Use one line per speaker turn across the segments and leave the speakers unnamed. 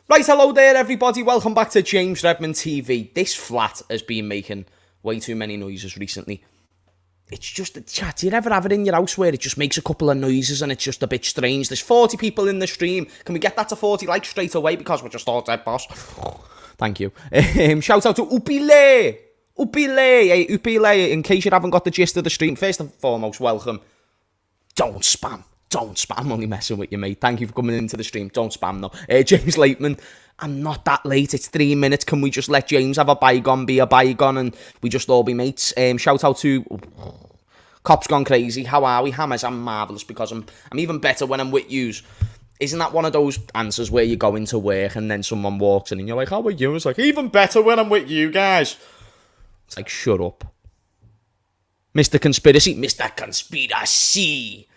Right, hello there everybody, welcome back to James Redmond TV. This flat has been making way too many noises recently. It's just a chat. Do you ever have it in your house where it just makes a couple of noises and it's just a bit strange? There's 40 people in the stream. Can we get that to 40 likes straight away because we're just all dead, boss? Thank you. Shout out to Upile. Hey, Upile, in case you haven't got the gist of the stream, first and foremost, welcome. Don't spam. I'm only messing with you, mate. Thank you for coming into the stream. Don't spam, though. James Lateman, I'm not that late. It's 3 minutes. Can we just let James have a bygone be a bygone and we just all be mates? Shout out to Cops Gone Crazy. How are we? Hammers, I'm marvellous because I'm even better when I'm with yous. Isn't that one of those answers where you go into work and then someone walks in and you're like, how are you? It's like, even better when I'm with you guys. It's like, shut up. Mr. Conspiracy.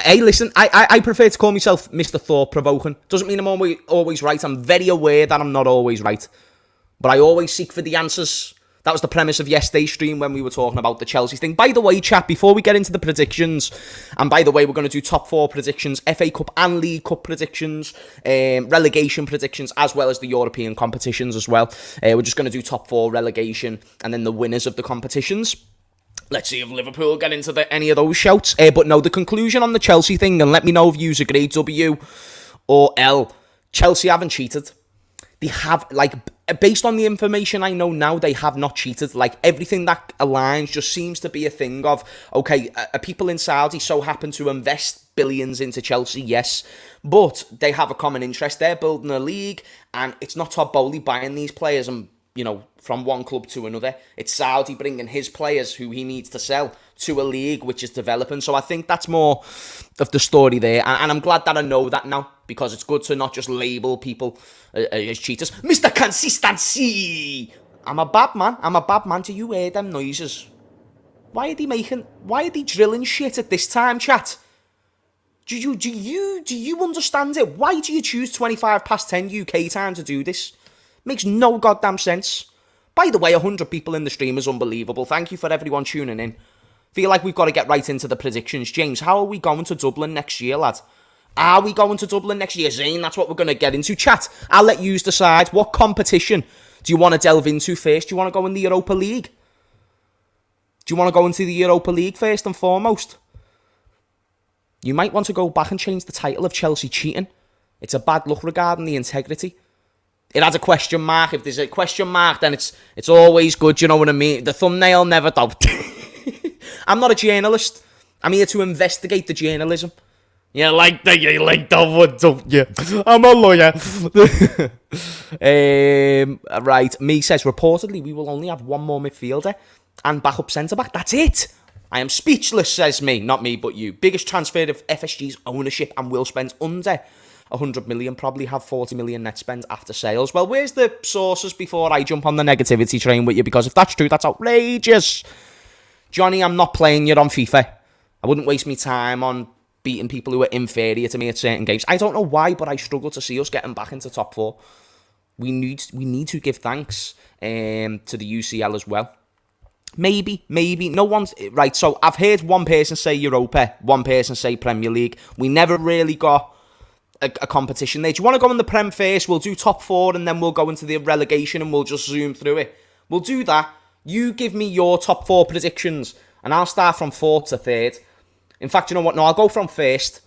Hey, listen, I prefer to call myself Mr. Thought-Provoking. Doesn't mean I'm always right. I'm very aware that I'm not always right. But I always seek for the answers. That was the premise of yesterday's stream when we were talking about the Chelsea thing. By the way, chat, before we get into the predictions, and by the way, we're going to do top 4 predictions, FA Cup and League Cup predictions, relegation predictions, as well as the European competitions as well. We're just going to do top 4 relegation and then the winners of the competitions. Let's see if Liverpool get into any of those shouts. But no, the conclusion on the Chelsea thing, and let me know if you agree, W or L. Chelsea haven't cheated. They have, based on the information I know now, they have not cheated. Everything that aligns just seems to be a thing of, okay, people in Saudi so happen to invest billions into Chelsea, yes, but they have a common interest. They're building a league, and it's not Todd Bowley buying these players and, from one club to another. It's Saudi bringing his players who he needs to sell to a league which is developing. So I think that's more of the story there. And I'm glad that I know that now, because it's good to not just label people as cheaters. Mr. Consistency! I'm a bad man. Do you hear them noises? Why are they drilling shit at this time, chat? Do you understand it? Why do you choose 25 past 10 UK time to do this? Makes no goddamn sense. By the way, 100 people in the stream is unbelievable. Thank you for everyone tuning in. Feel like we've got to get right into the predictions. James, how are we going to Dublin next year, lad? Are we going to Dublin next year, Zane? That's what we're going to get into. Chat, I'll let you decide. What competition do you want to delve into first? Do you want to go in the Europa League? Do you want to go into the Europa League first and foremost? You might want to go back and change the title of Chelsea cheating. It's a bad look regarding the integrity. It has a question mark. If there's a question mark, then it's always good, you know what I mean? The thumbnail never doubt. I'm not a journalist. I'm here to investigate the journalism. You like that one, don't you? I'm a lawyer. Right, me says, reportedly, we will only have one more midfielder and backup centre-back. That's it. I am speechless, says me. Not me, but you. Biggest transfer of FSG's ownership and will spend under 100 million, probably have 40 million net spend after sales. Well, where's the sources before I jump on the negativity train with you? Because if that's true, that's outrageous. Johnny, I'm not playing you on FIFA. I wouldn't waste my time on beating people who are inferior to me at certain games. I don't know why, but I struggle to see us getting back into top 4. We need to give thanks to the UCL as well. Maybe. No one's... Right, so I've heard one person say Europa, one person say Premier League. We never really got a competition there. Do you want to go in the Prem first? We'll do top 4 and then we'll go into the relegation and we'll just zoom through it. We'll do that. You give me your top 4 predictions and I'll start from 4th to 3rd. In fact, you know what? No, I'll go from 1st.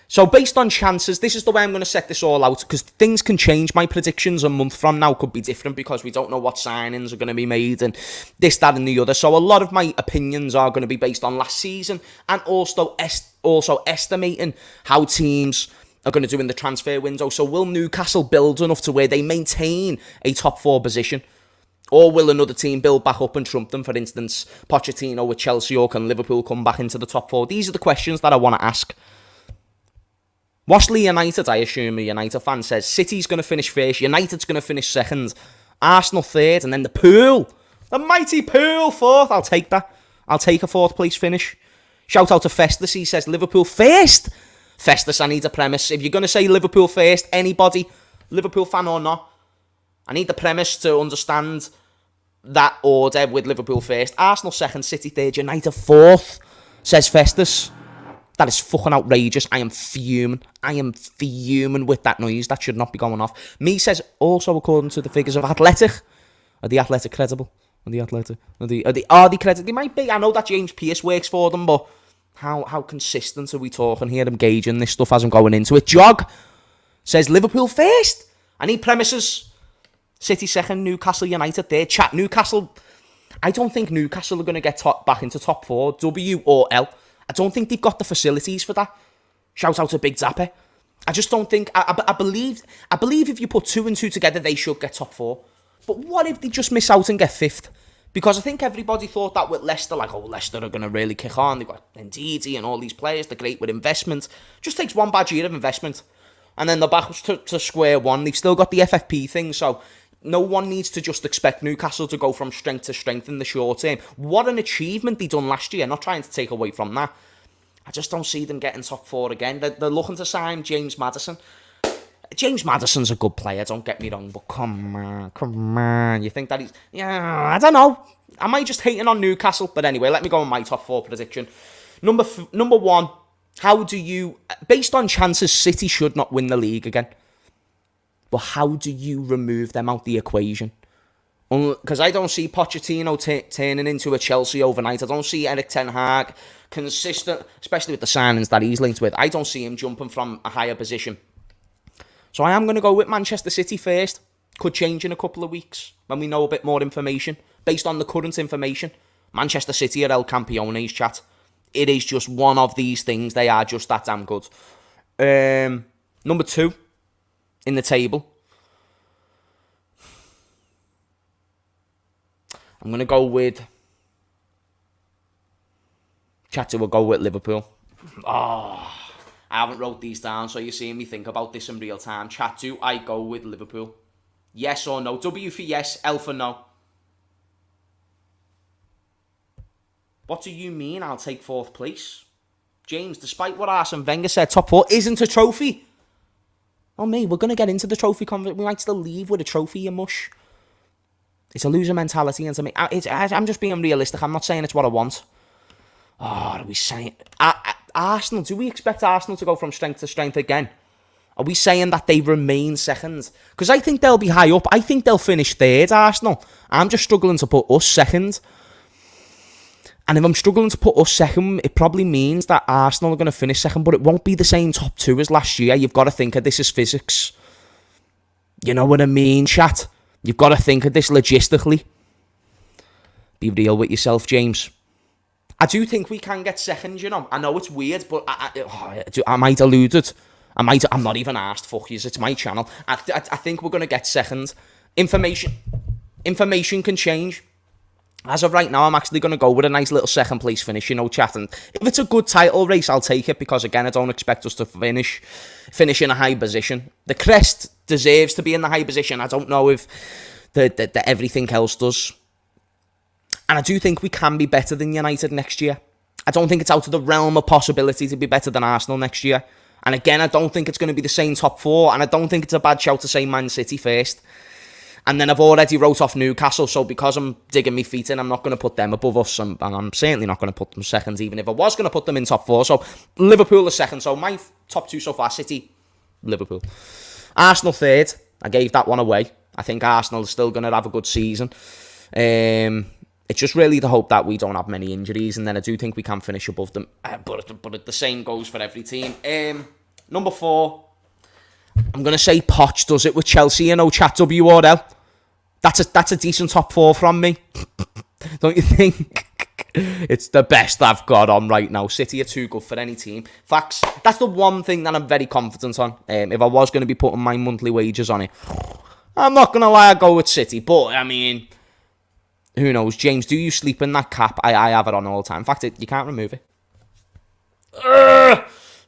So based on chances, this is the way I'm going to set this all out, because things can change. My predictions a month from now could be different because we don't know what signings are going to be made and this, that and the other. So a lot of my opinions are going to be based on last season and also estimating how teams are going to do in the transfer window. So will Newcastle build enough to where they maintain a top 4 position? Or will another team build back up and trump them? For instance, Pochettino with Chelsea, or can Liverpool come back into the top 4? These are the questions that I want to ask. Washley United, I assume a United fan, says City's going to finish first, United's going to finish second, Arsenal third, and then the Pool. The mighty Pool fourth. I'll take that. I'll take a 4th place finish. Shout out to Festus. He says Liverpool first. Festus, I need a premise. If you're going to say Liverpool first, anybody, Liverpool fan or not, I need the premise to understand that order with Liverpool first. Arsenal second, City third, United fourth, says Festus. That is fucking outrageous. I am fuming. I am fuming with that noise. That should not be going off. Me says, also according to the figures of Athletic, are the Athletic credible? Are the Athletic? Are they credible? They might be. I know that James Pearce works for them, but how consistent are we talking here? I'm gauging this stuff as I'm going into it. Jog says Liverpool first. I need premises. City second, Newcastle United third. Chat, Newcastle. I don't think Newcastle are going to get back into top 4, W or L. I don't think they've got the facilities for that. Shout out to Big Zapper. I just don't think... I believe if you put 2 and 2 together, they should get top 4. But what if they just miss out and get 5th? Because I think everybody thought that with Leicester, like, oh, Leicester are going to really kick on. They've got Ndidi and all these players. They're great with investment. Just takes one bad year of investment. And then they're back to square one. They've still got the FFP thing, so... No one needs to just expect Newcastle to go from strength to strength in the short term. What an achievement they done last year. Not trying to take away from that. I just don't see them getting top 4 again. They're looking to sign James Maddison. James Maddison's a good player, don't get me wrong. But come on. You think that he's... Yeah, I don't know. Am I just hating on Newcastle? But anyway, let me go on my top 4 prediction. Number 1. How do you... Based on chances, City should not win the league again. But how do you remove them out the equation? Because I don't see Pochettino turning into a Chelsea overnight. I don't see Erik ten Hag consistent, especially with the signings that he's linked with. I don't see him jumping from a higher position. So I am going to go with Manchester City first. Could change in a couple of weeks when we know a bit more information. Based on the current information, Manchester City are El Campeones, chat. It is just one of these things. They are just that damn good. Number 2. In the table, I'm going to go with... Chatter will go with Liverpool. I haven't wrote these down, so you're seeing me think about this in real time. Chat, do I go with Liverpool? Yes or no? W for yes, L for no. What do you mean I'll take 4th place? James, despite what Arsene Wenger said, top 4 isn't a trophy. Oh, mate, we're going to get into the trophy conversation. We might still leave with a trophy, you mush. It's a loser mentality. And to me, I'm just being realistic. I'm not saying it's what I want. Oh, what are we saying? Arsenal, do we expect Arsenal to go from strength to strength again? Are we saying that they remain second? Because I think they'll be high up. I think they'll finish 3rd, Arsenal. I'm just struggling to put us second. And if I'm struggling to put us second, it probably means that Arsenal are going to finish second, but it won't be the same top 2 as last year. You've got to think of this as physics. You know what I mean, chat? You've got to think of this logistically. Be real with yourself, James. I do think we can get second, you know. I know it's weird, but I might allude it. I'm not even asked, fuck yous, it's my channel. I think we're going to get second. Information can change. As of right now, I'm actually going to go with a nice little second place finish, you know, chat. And if it's a good title race, I'll take it because, again, I don't expect us to finish in a high position. The crest deserves to be in the high position. I don't know if the everything else does. And I do think we can be better than United next year. I don't think it's out of the realm of possibility to be better than Arsenal next year. And again, I don't think it's going to be the same top 4. And I don't think it's a bad shout to say Man City first. And then I've already wrote off Newcastle, so because I'm digging my feet in, I'm not going to put them above us, and I'm certainly not going to put them second, even if I was going to put them in top 4. So Liverpool is second, so my top 2 so far, City, Liverpool. Arsenal third, I gave that one away. I think Arsenal is still going to have a good season. It's just really the hope that we don't have many injuries, and then I do think we can finish above them. But the same goes for every team. Number 4, I'm going to say Poch does it with Chelsea, you know, chat WRL. That's a decent top 4 from me. Don't you think? It's the best I've got on right now. City are too good for any team. Facts. That's the one thing that I'm very confident on. If I was going to be putting my monthly wages on it, I'm not going to lie, I'd go with City. But, I mean, who knows? James, do you sleep in that cap? I have it on all the time. In fact, you can't remove it.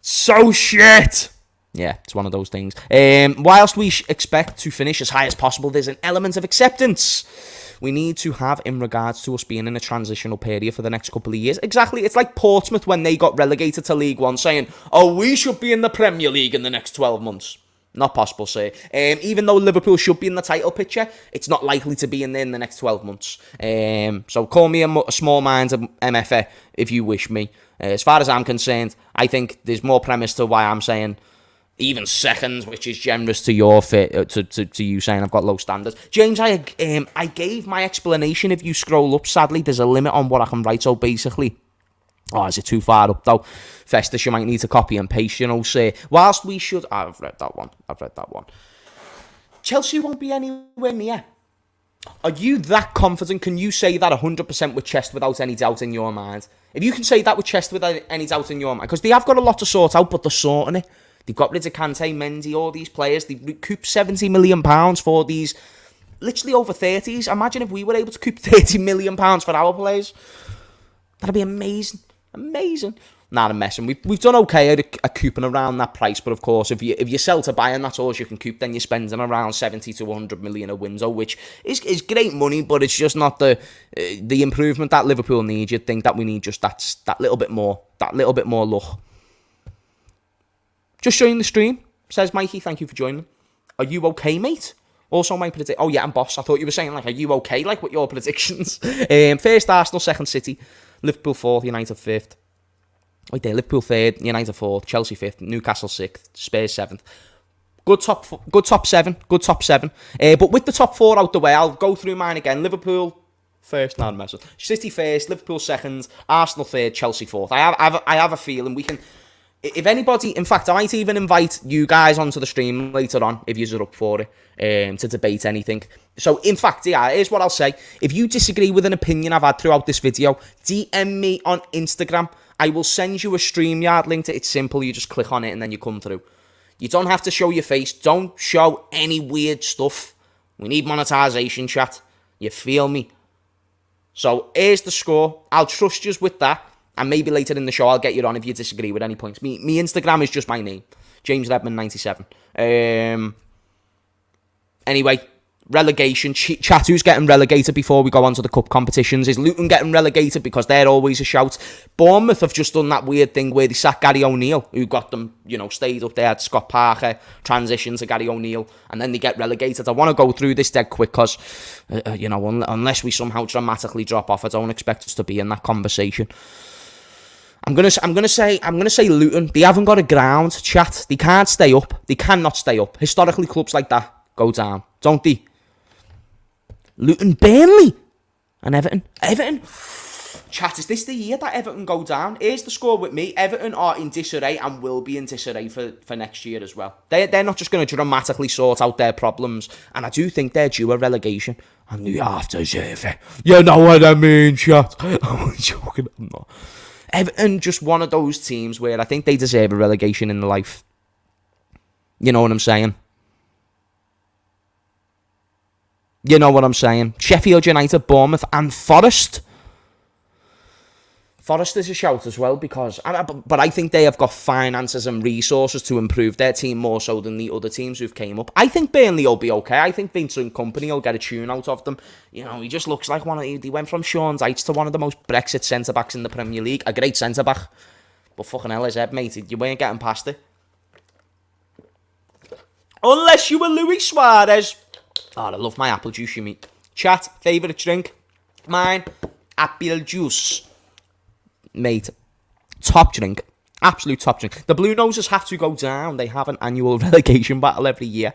So shit. Yeah, it's one of those things. Whilst we expect to finish as high as possible, there's an element of acceptance we need to have in regards to us being in a transitional period for the next couple of years. Exactly. It's like Portsmouth when they got relegated to League One saying, oh, we should be in the Premier League in the next 12 months. Not possible, sir. Even though Liverpool should be in the title picture, it's not likely to be in there in the next 12 months. So call me a small-minded MFA if you wish me. As far as I'm concerned, I think there's more premise to why I'm saying even seconds, which is generous to your fit, to you saying I've got low standards. James, I gave my explanation. If you scroll up, sadly, there's a limit on what I can write. So basically, is it too far up though? Festus, you might need to copy and paste, say. Whilst we should... I've read that one. Chelsea won't be anywhere near. Are you that confident? Can you say that 100% with chest without any doubt in your mind? If you can say that with chest without any doubt in your mind, because they have got a lot to sort out, but they're sorting it. They've got rid of Kante, Mendy, all these players. They've recouped £70 million for these literally over 30s. Imagine if we were able to recoup £30 million for our players. That'd be amazing. Amazing. Nah, I'm messing. We've done okay at couping around that price, but of course, if you sell to buy and that's all you can coop, then you're spending around 70 to 100 million a window, which is great money, but it's just not the improvement that Liverpool need. You'd think that we need just that little bit more luck. Just joining the stream, says Mikey. Thank you for joining. Are you okay, mate? Also, my prediction. Oh yeah, I'm boss. I thought you were saying are you okay? With your predictions. First Arsenal, second City, Liverpool fourth, United fifth. Wait there, Liverpool third, United fourth, Chelsea fifth, Newcastle sixth, Spurs seventh. Good top seven. But with the top four out the way, I'll go through mine again. Liverpool first, not messing. City first, Liverpool second, Arsenal third, Chelsea fourth. I have a feeling we can. If anybody, in fact, I might even invite you guys onto the stream later on, if you're up for it, to debate anything. So, in fact, yeah, here's what I'll say. If you disagree with an opinion I've had throughout this video, DM me on Instagram. I will send you a StreamYard link. It's simple. You just click on it and then you come through. You don't have to show your face. Don't show any weird stuff. We need monetization, chat. You feel me? So, here's the score. I'll trust you with that. And maybe later in the show, I'll get you on if you disagree with any points. Me Instagram is just my name. James Redmond 97. Anyway, relegation. Chat, who's getting relegated before we go on to the cup competitions? Is Luton getting relegated? Because they're always a shout. Bournemouth have just done that weird thing where they sacked Gary O'Neill, who got them, stayed up there. Had Scott Parker, transition to Gary O'Neill, and then they get relegated. I want to go through this dead quick because, unless we somehow dramatically drop off, I don't expect us to be in that conversation. I'm gonna say Luton. They haven't got a ground, chat. They can't stay up. They cannot stay up. Historically, clubs like that go down, don't they? Luton, Burnley, and Everton. Chat, is this the year that Everton go down? Here's the score with me. Everton are in disarray and will be in disarray for next year as well. They're not just going to dramatically sort out their problems, and I do think they're due a relegation. And you have to deserve it. You know what I mean, chat? I'm joking. I'm not. Everton, just one of those teams where I think they deserve a relegation in their life. You know what I'm saying? Sheffield United, Bournemouth, and Forest. Forest is a shout as well because, but I think they have got finances and resources to improve their team more so than the other teams who've came up. I think Burnley will be okay. I think Vincent Kompany will get a tune out of them. He just looks like he went from Sean Dyche to one of the most Brexit centre-backs in the Premier League. A great centre-back. But fucking hell, his head, mate, you weren't getting past it. Unless you were Luis Suarez. Oh, I love my apple juice, you meat. Chat, favourite drink? Mine, apple juice. Mate, top drink. Absolute top drink. The Blue Noses have to go down. They have an annual relegation battle every year.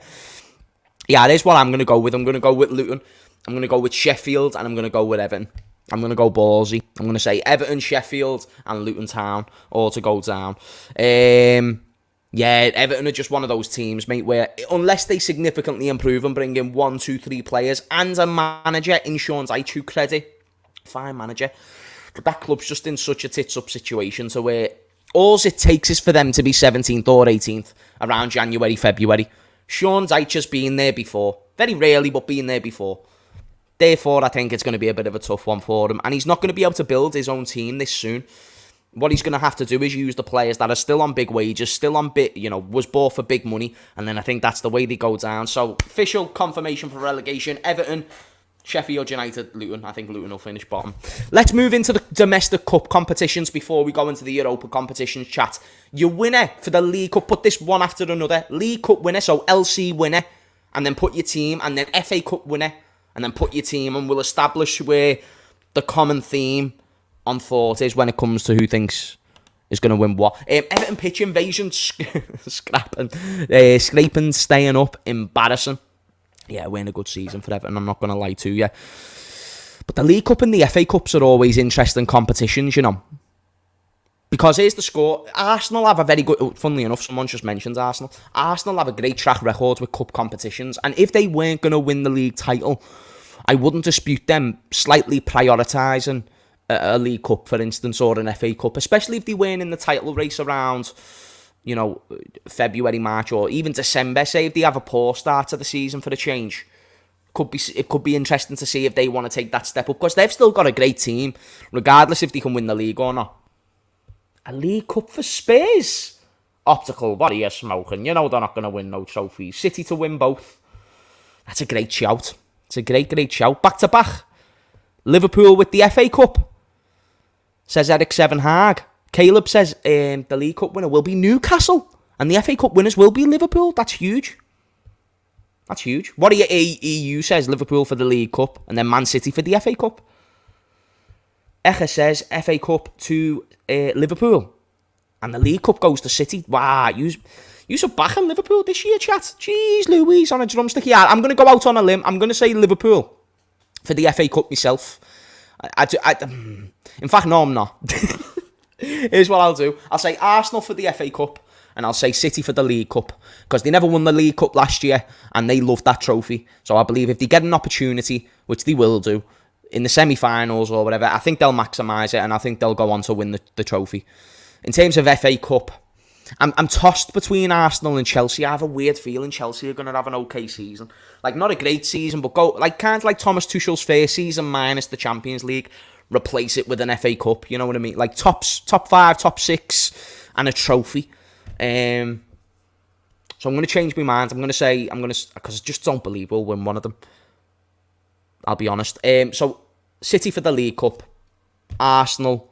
Yeah, there's what I'm going to go with. I'm going to go with Luton. I'm going to go with Sheffield. And I'm going to go with Everton. I'm going to go ballsy. I'm going to say Everton, Sheffield, and Luton Town all to go down. Yeah, Everton are just one of those teams, mate, where unless they significantly improve and bring in 1, 2, 3 players and a manager in Sean Dyche, who credit, fine manager, that club's just in such a tits-up situation to where all it takes is for them to be 17th or 18th around January, February. Sean Dyche has been there before. Very rarely, but been there before. Therefore, I think it's going to be a bit of a tough one for him. And he's not going to be able to build his own team this soon. What he's going to have to do is use the players that are still on big wages, still on was bought for big money. And then I think that's the way they go down. So, official confirmation for relegation. Everton, Sheffield United, Luton. I think Luton will finish bottom. Let's move into the domestic cup competitions before we go into the Europa competitions chat. Your winner for the League Cup, put this one after another. League Cup winner, so LC winner, and then put your team, and then FA Cup winner, and then put your team, and we'll establish where the common theme on thought is when it comes to who thinks is going to win what. Everton pitch invasion, scraping, staying up, embarrassing. Yeah, we're in a good season for Everton, I'm not going to lie to you. But the League Cup and the FA Cups are always interesting competitions, you know. Because here's the score. Arsenal have a very good... Funnily enough, someone just mentioned Arsenal. Arsenal have a great track record with cup competitions. And if they weren't going to win the league title, I wouldn't dispute them slightly prioritising a League Cup, for instance, or an FA Cup. Especially if they weren't in the title race around... you know, February, March, or even December. Say if they have a poor start to the season for a change, it could be interesting to see if they want to take that step up, because they've still got a great team, regardless if they can win the league or not. A League Cup for Spurs? Optical, what are you smoking? You know they're not going to win no trophies. City to win both. That's a great shout. It's a great shout. Back to back. Liverpool with the FA Cup, says Eric Sevenhaag. Caleb says the League Cup winner will be Newcastle, and the FA Cup winners will be Liverpool. That's huge. That's huge. What are your EU says Liverpool for the League Cup, and then Man City for the FA Cup. Echa says FA Cup to Liverpool, and the League Cup goes to City. Wow, you are backing Liverpool this year, chat. Jeez Louise, on a drumstick. Yeah, I'm going to go out on a limb. I'm going to say Liverpool for the FA Cup myself. In fact, no, I'm not. Here's what I'll do. I'll say Arsenal for the FA Cup, and I'll say City for the League Cup, because they never won the League Cup last year, and they loved that trophy. So I believe if they get an opportunity, which they will do, in the semi-finals or whatever, I think they'll maximise it, and I think they'll go on to win the trophy. In terms of FA Cup, I'm tossed between Arsenal and Chelsea. I have a weird feeling Chelsea are going to have an okay season. Like, not a great season, but go like kind of like Thomas Tuchel's first season minus the Champions League. Replace it with an FA Cup, you know what I mean? Like top 5, top 6, and a trophy. So I'm going to change my mind. Because I just don't believe we'll win one of them. I'll be honest. So City for the League Cup, Arsenal.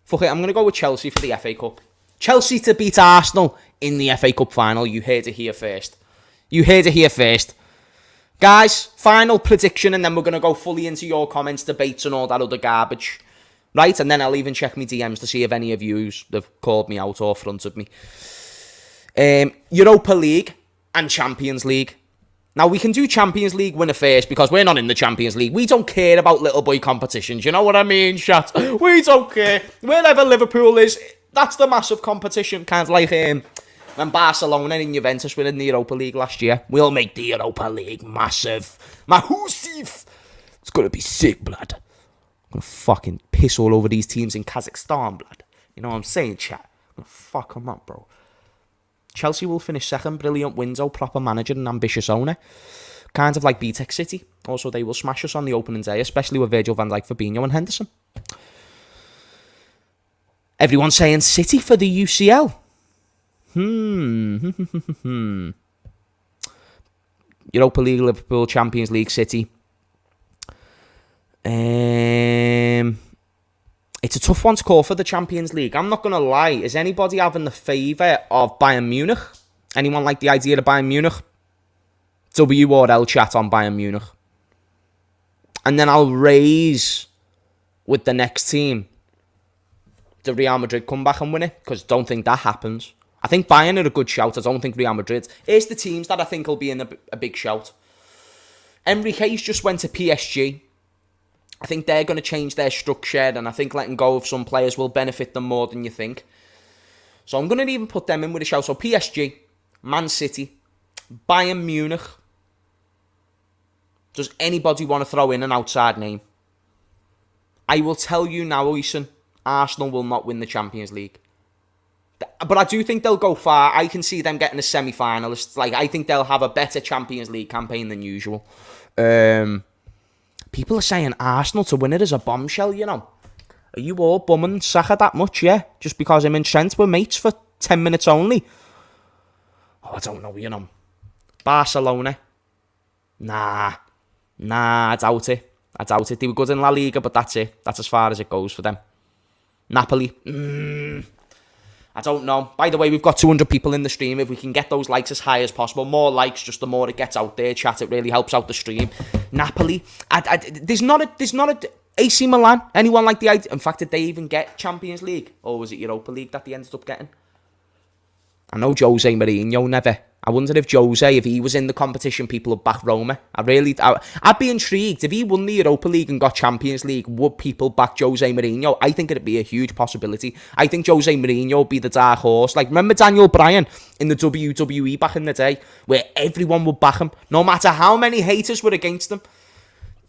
Fuck it, I'm going to go with Chelsea for the FA Cup. Chelsea to beat Arsenal in the FA Cup final. You heard it here first. Guys, final prediction, and then we're going to go fully into your comments, debates, and all that other garbage. Right? And then I'll even check my DMs to see if any of you have called me out or fronted me. Europa League and Champions League. Now, we can do Champions League winner first, because we're not in the Champions League. We don't care about little boy competitions. You know what I mean, chat? We don't care. Wherever Liverpool is, that's the massive competition. Kind of like when Barcelona and Juventus were in the Europa League last year. We'll make the Europa League massive. Massive. It's going to be sick, blood. I'm going to fucking piss all over these teams in Kazakhstan, blood. You know what I'm saying, chat? I'm going to fuck them up, bro. Chelsea will finish second. Brilliant window, proper manager and ambitious owner. Kind of like BTEC City. Also, they will smash us on the opening day, especially with Virgil van Dijk, Fabinho and Henderson. Everyone's saying City for the UCL. Europa League, Liverpool, Champions League, City. It's a tough one to call for the Champions League. I'm not going to lie. Is anybody having the favour of Bayern Munich? Anyone like the idea of Bayern Munich? W or L chat on Bayern Munich. And then I'll raise with the next team the Real Madrid come back and win it, because don't think that happens. I think Bayern are a good shout. I don't think Real Madrid. Here's the teams that I think will be in a big shout. Enrique's just went to PSG. I think they're going to change their structure, and I think letting go of some players will benefit them more than you think. So I'm going to even put them in with a shout. So PSG, Man City, Bayern Munich. Does anybody want to throw in an outside name? I will tell you now, Oisin, Arsenal will not win the Champions League. But I do think they'll go far. I can see them getting a semi-finalist. Like, I think they'll have a better Champions League campaign than usual. People are saying Arsenal to win it as a bombshell, you know. Are you all bumming Saka that much, yeah? Just because him and Trent were mates for 10 minutes only? Oh, I don't know, you know. Barcelona. Nah. Nah, I doubt it. They were good in La Liga, but that's it. That's as far as it goes for them. Napoli. I don't know. By the way, we've got 200 people in the stream. If we can get those likes as high as possible, more likes, just the more it gets out there, chat. It really helps out the stream. Napoli. There's not a AC Milan. Anyone like the idea? In fact, did they even get Champions League, or was it Europa League that they ended up getting? I know Jose Mourinho never. I wonder if Jose, if he was in the competition, people would back Roma. I'd be intrigued. If he won the Europa League and got Champions League, would people back Jose Mourinho? I think it'd be a huge possibility. I think Jose Mourinho would be the dark horse. Like, remember Daniel Bryan in the WWE back in the day, where everyone would back him, no matter how many haters were against him?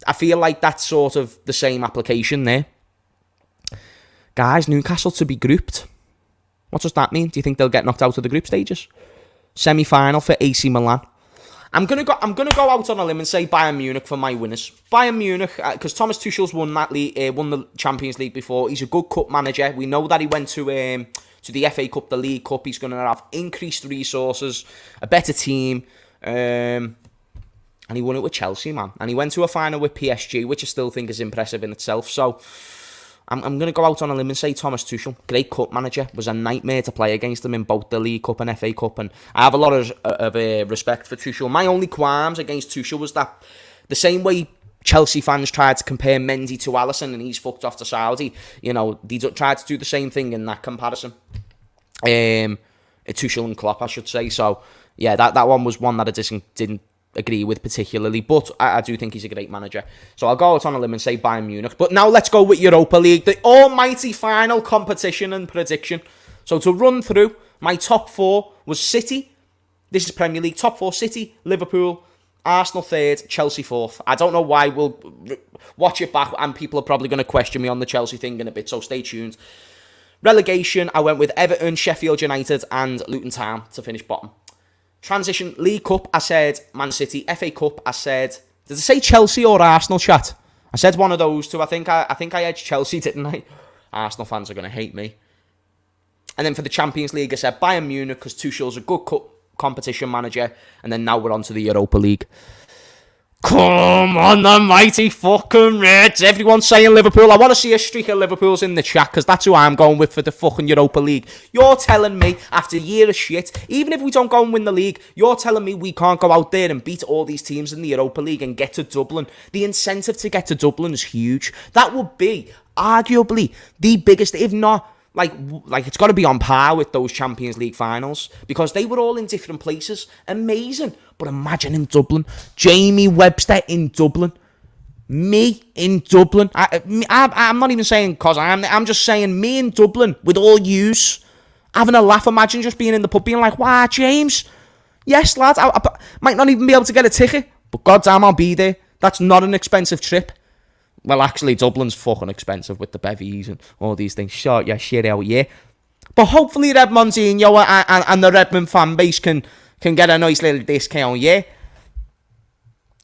I feel like that's sort of the same application there. Guys, Newcastle to be grouped. What does that mean? Do you think they'll get knocked out of the group stages? Semi-final for AC Milan. I'm gonna go out on a limb and say Bayern Munich for my winners. Bayern Munich, because Thomas Tuchel's won the Champions League before. He's a good cup manager. We know that he went to the FA Cup, the League Cup. He's gonna have increased resources, a better team, and he won it with Chelsea, man. And he went to a final with PSG, which I still think is impressive in itself. So I'm going to go out on a limb and say Thomas Tuchel, great cup manager, was a nightmare to play against him in both the League Cup and FA Cup, and I have a lot of respect for Tuchel. My only qualms against Tuchel was that the same way Chelsea fans tried to compare Mendy to Alisson and he's fucked off to Saudi, you know, they tried to do the same thing in that comparison. Tuchel and Klopp, I should say. So, yeah, that one was one that I didn't agree with particularly, but I do think he's a great manager. So I'll go out on a limb and say Bayern Munich. But now let's go with Europa League, the almighty final competition and prediction. So to run through, my top four was City. This is Premier League. Top four: City, Liverpool, Arsenal third, Chelsea fourth. I don't know why. We'll watch it back and people are probably going to question me on the Chelsea thing in a bit, so stay tuned. Relegation, I went with Everton, Sheffield United and Luton Town to finish bottom. Transition, League Cup, I said Man City. FA Cup, I said, did I say Chelsea or Arsenal, chat? I said one of those two. I think I edged Chelsea, didn't I? Arsenal fans are going to hate me. And then for the Champions League, I said Bayern Munich, because Tuchel's a good competition manager. And then now we're on to the Europa League. Come on, the mighty fucking Reds. Everyone's saying Liverpool. I want to see a streak of Liverpools in the chat, because that's who I'm going with for the fucking Europa League. You're telling me, after a year of shit, even if we don't go and win the league, you're telling me we can't go out there and beat all these teams in the Europa League and get to Dublin. The incentive to get to Dublin is huge. That would be arguably the biggest, if not, like it's got to be on par with those Champions League finals, because they were all in different places. Amazing. But imagine in Dublin, Jamie Webster in Dublin, me in Dublin. I'm not even saying because I'm just saying me in Dublin with all yous having a laugh. Imagine just being in the pub being like, wow, James, yes, lad, I might not even be able to get a ticket, but goddamn, I'll be there. That's not an expensive trip. Well, actually, Dublin's fucking expensive with the bevies and all these things. Sure, yeah, shit out, yeah. But hopefully Redmond and the Redmond fan base can get a nice little discount, yeah?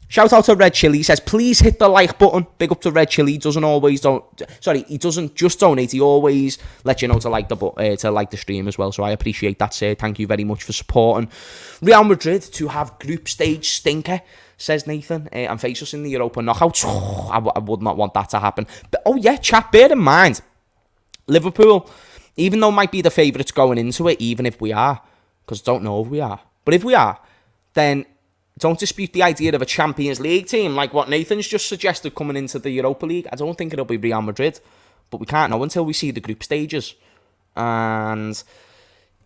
Shout out to Red Chili. He says, please hit the like button. Big up to Red Chili. He doesn't just donate. He always lets you know to like the stream as well. So I appreciate that, sir. Thank you very much for supporting Real Madrid to have group stage stinker, says Nathan, and face us in the Europa knockouts. I would not want that to happen. But, oh yeah, chat, bear in mind, Liverpool, even though might be the favourites going into it, even if we are, because I don't know if we are, but if we are, then don't dispute the idea of a Champions League team, like what Nathan's just suggested coming into the Europa League. I don't think it'll be Real Madrid, but we can't know until we see the group stages. And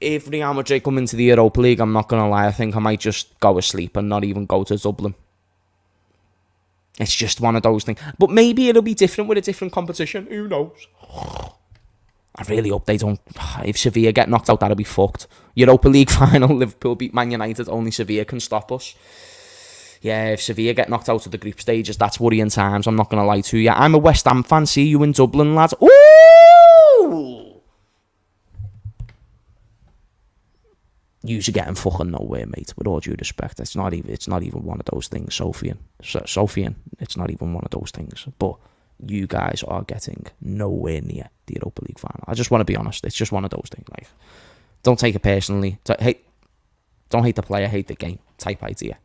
if Real Madrid come into the Europa League, I'm not going to lie, I think I might just go asleep and not even go to Dublin. It's just one of those things. But maybe it'll be different with a different competition. Who knows? I really hope they don't. If Sevilla get knocked out, that'll be fucked. Europa League final, Liverpool beat Man United. Only Sevilla can stop us. Yeah, if Sevilla get knocked out of the group stages, that's worrying times. I'm not going to lie to you. I'm a West Ham fan. See you in Dublin, lads. Ooh! You're getting fucking nowhere, mate. With all due respect, it's not even one of those things, Sofian. It's not even one of those things. But you guys are getting nowhere near the Europa League final. I just want to be honest. It's just one of those things. Like, don't take it personally. Don't hate the player, hate the game type idea.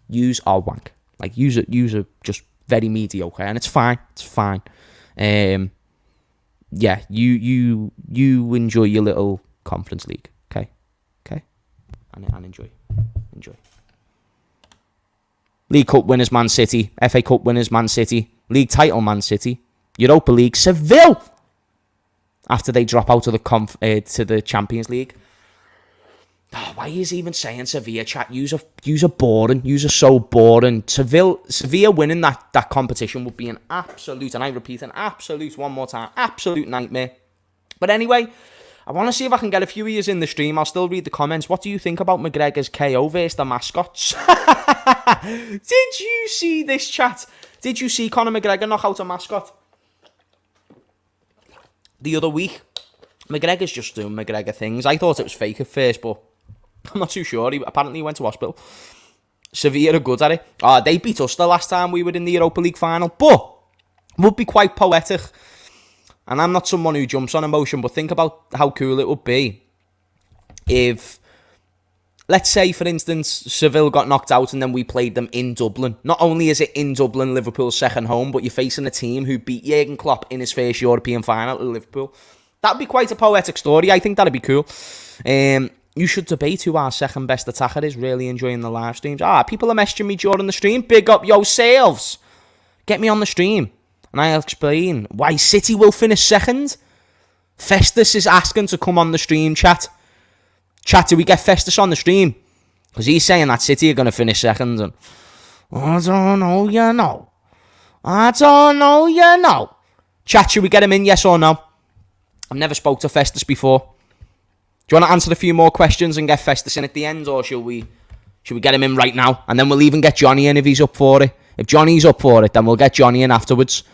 Yous are wank. Like, yous are just very mediocre, and it's fine. It's fine. Yeah, you enjoy your little Conference League, okay, and enjoy. League Cup winners, Man City. FA Cup winners, Man City. League title, Man City. Europa League, Seville. After they drop out of the to the Champions League. Oh, why is he even saying Sevilla, chat? Yous are boring. Yous are so boring. Sevilla winning that competition would be an absolute, and I repeat, an absolute, one more time, absolute nightmare. But anyway, I want to see if I can get a few of yous in the stream. I'll still read the comments. What do you think about McGregor's KO versus the mascots? Did you see this, chat? Did you see Conor McGregor knock out a mascot the other week? McGregor's just doing McGregor things. I thought it was fake at first, but I'm not too sure. He apparently went to hospital. Sevilla are good at it. They beat us the last time we were in the Europa League final, but would be quite poetic. And I'm not someone who jumps on emotion, but think about how cool it would be if, let's say, for instance, Seville got knocked out and then we played them in Dublin. Not only is it in Dublin, Liverpool's second home, but you're facing a team who beat Jurgen Klopp in his first European final at Liverpool. That'd be quite a poetic story. I think that'd be cool. You should debate who our second best attacker is. Really enjoying the live streams. People are messaging me during the stream. Big up yourselves. Get me on the stream. And I'll explain why City will finish second. Festus is asking to come on the stream, chat. Chat, do we get Festus on the stream? Because he's saying that City are going to finish second. And I don't know, you know. I don't know, you know. Chat, should we get him in, yes or no? I've never spoke to Festus before. Do you want to answer a few more questions and get Festus in at the end, or should we get him in right now? And then we'll even get Johnny in if he's up for it. If Johnny's up for it, then we'll get Johnny in afterwards.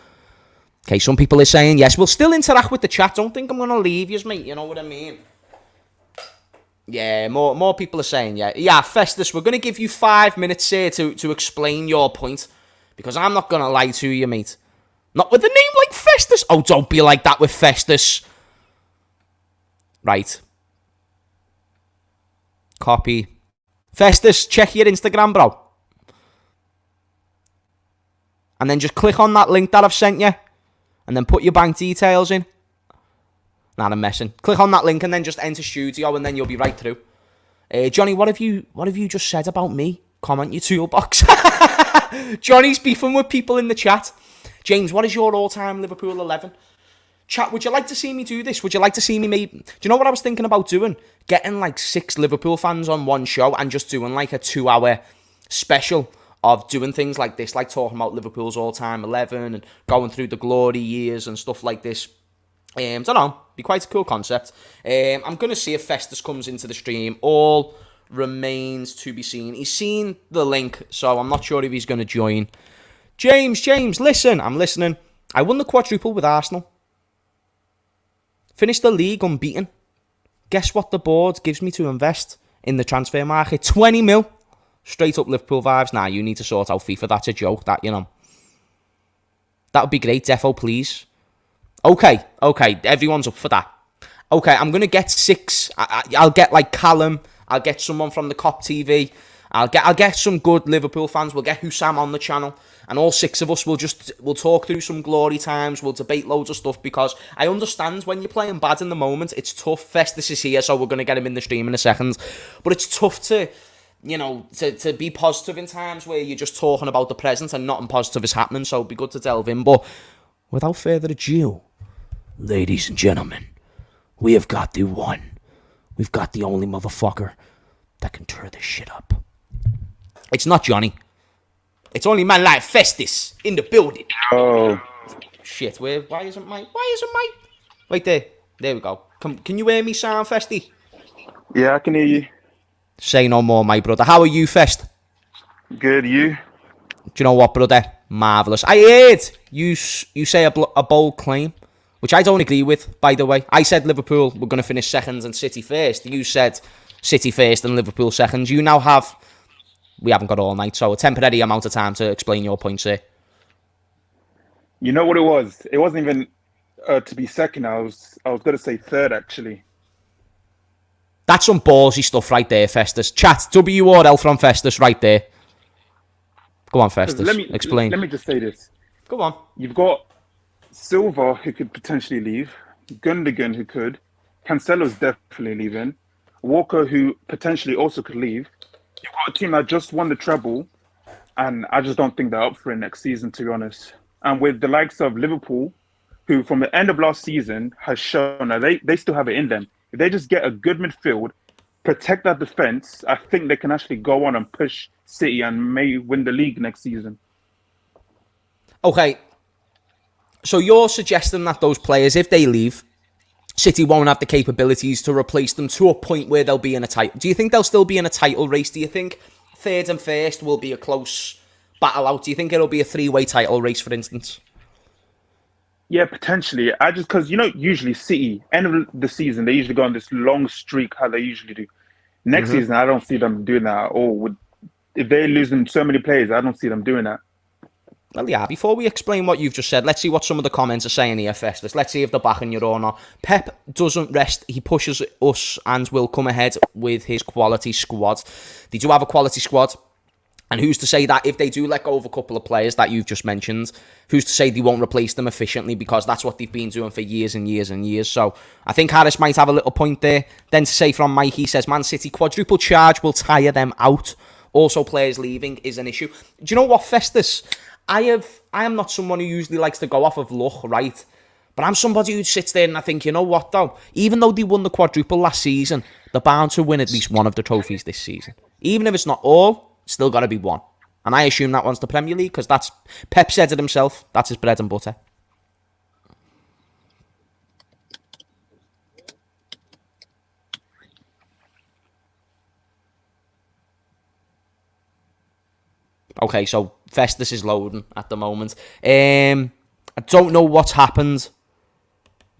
Okay, some people are saying yes. We'll still interact with the chat. Don't think I'm going to leave you, mate. You know what I mean? Yeah, more people are saying yeah. Yeah, Festus, we're going to give you 5 minutes here to explain your point. Because I'm not going to lie to you, mate. Not with a name like Festus. Oh, don't be like that with Festus. Right. Copy. Festus, check your Instagram, bro. And then just click on that link that I've sent you. And then put your bank details in. Nah, I'm messing. Click on that link and then just enter studio and then you'll be right through. Johnny, what have you just said about me? Comment your toolbox. Johnny's beefing with people in the chat. James, what is your all-time Liverpool 11? Chat, would you like to see me do this? Would you like to see me maybe... Do you know what I was thinking about doing? Getting like 6 Liverpool fans on one show and just doing like a 2-hour special of doing things like this, like talking about Liverpool's all-time 11 and going through the glory years and stuff like this. Don't know. Be quite a cool concept. I'm going to see if Festus comes into the stream. All remains to be seen. He's seen the link, so I'm not sure if he's going to join. James, listen. I'm listening. I won the quadruple with Arsenal. Finished the league unbeaten. Guess what the board gives me to invest in the transfer market? 20 mil. Straight up Liverpool vibes. Nah, you need to sort out FIFA. That's a joke, that, you know. That would be great. Defo, please. Okay. Everyone's up for that. Okay, I'm going to get 6. I'll get like Callum. I'll get someone from the Cop TV. I'll get some good Liverpool fans. We'll get Hussam on the channel. And all 6 of us we'll talk through some glory times. We'll debate loads of stuff because I understand when you're playing bad in the moment, it's tough. Festus is here, so we're going to get him in the stream in a second. But it's tough to, you know, to be positive in times where you're just talking about the present and nothing positive is happening. So it'd be good to delve in. But without further ado, ladies and gentlemen, we have got the one. We've got the only motherfucker that can tear this shit up. It's not Johnny. It's only man like Festus in the building. Oh. Shit, why isn't Mike? Right there. There we go. Can you hear me sound, Festy?
Yeah, I can hear you.
Say no more, my brother. How are you, Fest?
Good, you?
Do you know what, brother? Marvellous. I heard you say a bold claim, which I don't agree with, by the way. I said Liverpool were going to finish second and City first. You said City first and Liverpool second. You now have... We haven't got all night, so a temporary amount of time to explain your points here.
You know what it was? It wasn't even to be second. I was going to say third, actually.
That's some ballsy stuff right there, Festus. Chat, WRL from Festus right there. Go on,
'Cause
Festus. Explain.
Let me just say this.
Go on.
You've got Silva, who could potentially leave. Gundogan, who could. Cancelo's definitely leaving. Walker, who potentially also could leave. You've got a team that just won the treble, and I just don't think they're up for it next season, to be honest. And with the likes of Liverpool, who from the end of last season has shown that they still have it in them. If they just get a good midfield, protect that defense, I think they can actually go on and push City and may win the league next season.
Okay. So you're suggesting that those players, if they leave, City won't have the capabilities to replace them to a point where they'll be in a title. Do you think they'll still be in a title race? Do you think third and first will be a close battle out? Do you think it'll be a three-way title race, for instance?
Yeah, potentially. Because, usually City, end of the season, they usually go on this long streak, how they usually do. Next season, I don't see them doing that at all. If they're losing so many players, I don't see them doing that.
Well, yeah, before we explain what you've just said, let's see what some of the comments are saying here, Festus. Let's see if they're backing you or not. Pep doesn't rest. He pushes us and will come ahead with his quality squad. They do have a quality squad. And who's to say that if they do let go of a couple of players that you've just mentioned, who's to say they won't replace them efficiently, because that's what they've been doing for years and years and years. So I think Harris might have a little point there. Then to say from Mike, he says, Man City quadruple charge will tire them out. Also, players leaving is an issue. Do you know what, Festus? I am not someone who usually likes to go off of luck, right? But I'm somebody who sits there and I think, you know what, though? Even though they won the quadruple last season, they're bound to win at least one of the trophies this season. Even if it's not all, still got to be one. And I assume that one's the Premier League, because that's... Pep said it himself. That's his bread and butter. Okay, so Festus is loading at the moment. I don't know what's happened.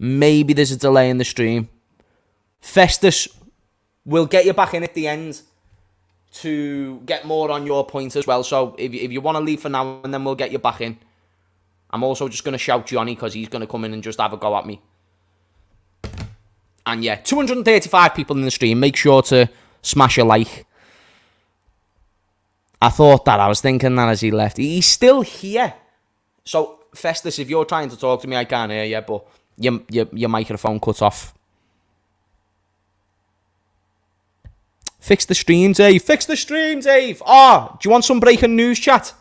Maybe there's a delay in the stream. Festus, we'll get you back in at the end to get more on your point as well. So if you want to leave for now, and then we'll get you back in. I'm also just going to shout Johnny, because he's going to come in and just have a go at me. And yeah, 235 people in the stream. Make sure to smash a like. I thought that. I was thinking that as he left. He's still here. So, Festus, if you're trying to talk to me, I can't hear you, but your microphone cut off. Fix the stream, Dave. Fix the stream, Dave. Do you want some breaking news, chat?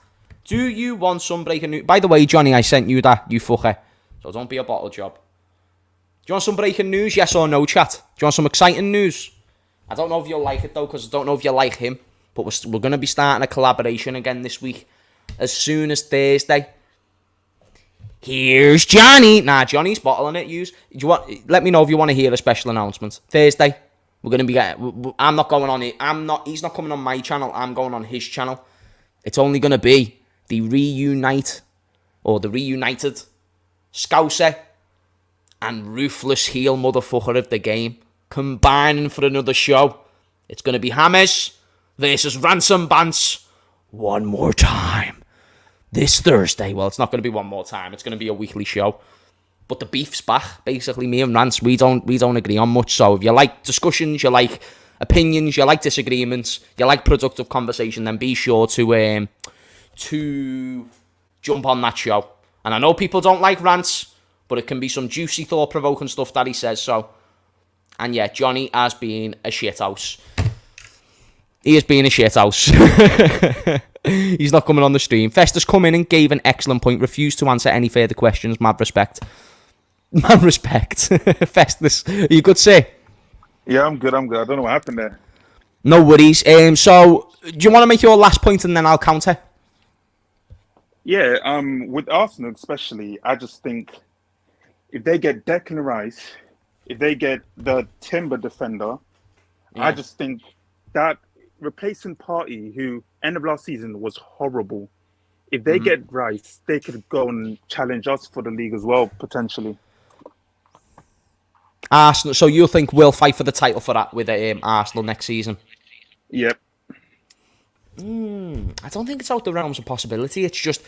Do you want some breaking news? By the way, Johnny, I sent you that, you fucker. So don't be a bottle job. Do you want some breaking news? Yes or no, chat? Do you want some exciting news? I don't know if you'll like it, though, because I don't know if you like him. But we're going to be starting a collaboration again this week. As soon as Thursday. Here's Johnny. Nah, Johnny's bottling it. Let me know if you want to hear a special announcement. Thursday. We're going to be... I'm not going on it. He's not coming on my channel. I'm going on his channel. It's only going to be the reunited Scouser and ruthless heel motherfucker of the game combining for another show. It's going to be Hammers versus Ransom Bants one more time this Thursday. Well, it's not going to be one more time. It's going to be a weekly show. But the beef's back. Basically, me and Rance, we don't agree on much. So if you like discussions, you like opinions, you like disagreements, you like productive conversation, then be sure to jump on that show. And I know people don't like rants, but it can be some juicy, thought-provoking stuff that he says. So, and yeah, Johnny has been a shithouse. He has been a shithouse. He's not coming on the stream. Festus come in and gave an excellent point. Refused to answer any further questions. Mad respect. Mad respect. Festus, are you good, sir?
Yeah, I'm good. I don't know what happened there.
No worries. So, do you want to make your last point and then I'll counter?
Yeah, with Arsenal especially, I just think if they get Declan Rice, if they get the Timber defender, I just think that replacing Partey, who end of last season was horrible, if they get Rice, they could go and challenge us for the league as well, potentially.
Arsenal. So you think we'll fight for the title for that with Arsenal next season?
Yep.
I don't think it's out the realms of possibility. It's just,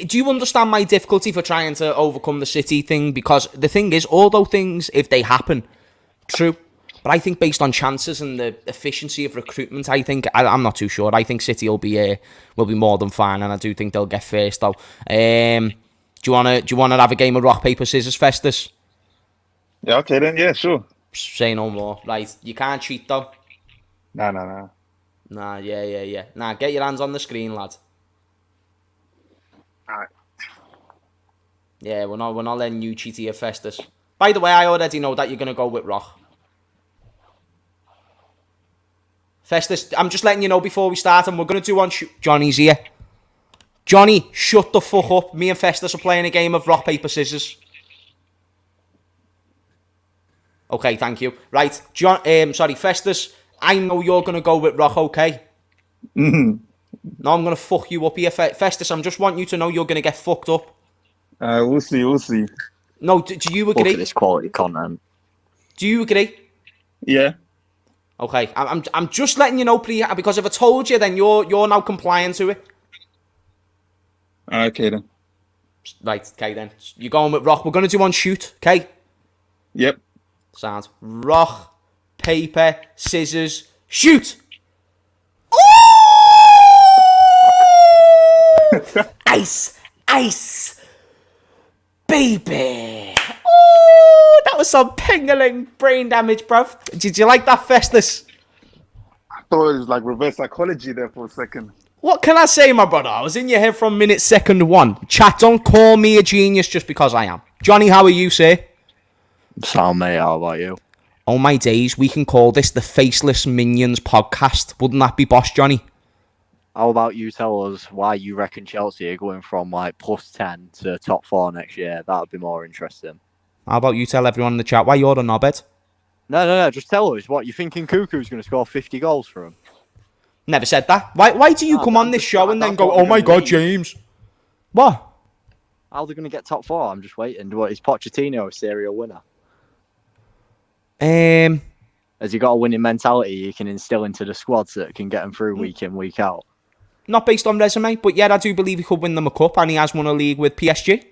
do you understand my difficulty for trying to overcome the City thing? Because the thing is, although things, if they happen, true, but But I think based on chances and the efficiency of recruitment, I'm not too sure. I think City will be more than fine, and I do think they'll get first though. Do you wanna have a game of rock paper scissors, Festus?
Yeah, okay then. Yeah, sure.
Say no more. Right, you can't cheat though.
No.
Nah, yeah. Nah, get your hands on the screen, lad.
Alright.
Yeah, we're not letting you cheat here, Festus. By the way, I already know that you're gonna go with rock. Festus, I'm just letting you know before we start, and we're gonna do one. Johnny's here. Johnny, shut the fuck up. Me and Festus are playing a game of rock paper scissors. Okay, thank you. Right, Festus. I know you're gonna go with rock, okay?
Mm-hmm.
No, I'm gonna fuck you up here, Festus. I'm just wanting you to know you're gonna get fucked up.
We'll see.
No, do you agree?
Look at this quality content.
Do you agree?
Yeah.
Okay, I'm just letting you know, because if I told you, then you're now compliant to it.
Okay then.
Right, okay then. You're going with rock. We're gonna do one shoot, okay?
Yep.
Sounds. Rock, paper, scissors, shoot! Ice, baby! Oh, that was some pingling brain damage, bruv. Did you like that, Festus?
I thought it was like reverse psychology there for a second.
What can I say, my brother? I was in your head from minute second one. Chat, don't call me a genius just because I am. Johnny, how are you, sir?
Sound, mate, how about you?
Oh my days, we can call this the Faceless Minions podcast. Wouldn't that be boss, Johnny?
How about you tell us why you reckon Chelsea are going from like plus 10 to top 4 next year? That would be more interesting.
How about you tell everyone in the chat why you're a knobhead?
No, just tell us what you thinking. Cuckoo's going to score 50 goals for him.
Never said that. Why do you come on this show and then go, oh my god, James? What?
How are they going to get top 4? I'm just waiting. What, is Pochettino a serial winner? Has he got a winning mentality you can instill into the squads that can get them through week in, week out?
Not based on resume, but yeah, I do believe he could win them a cup, and he has won a league with PSG.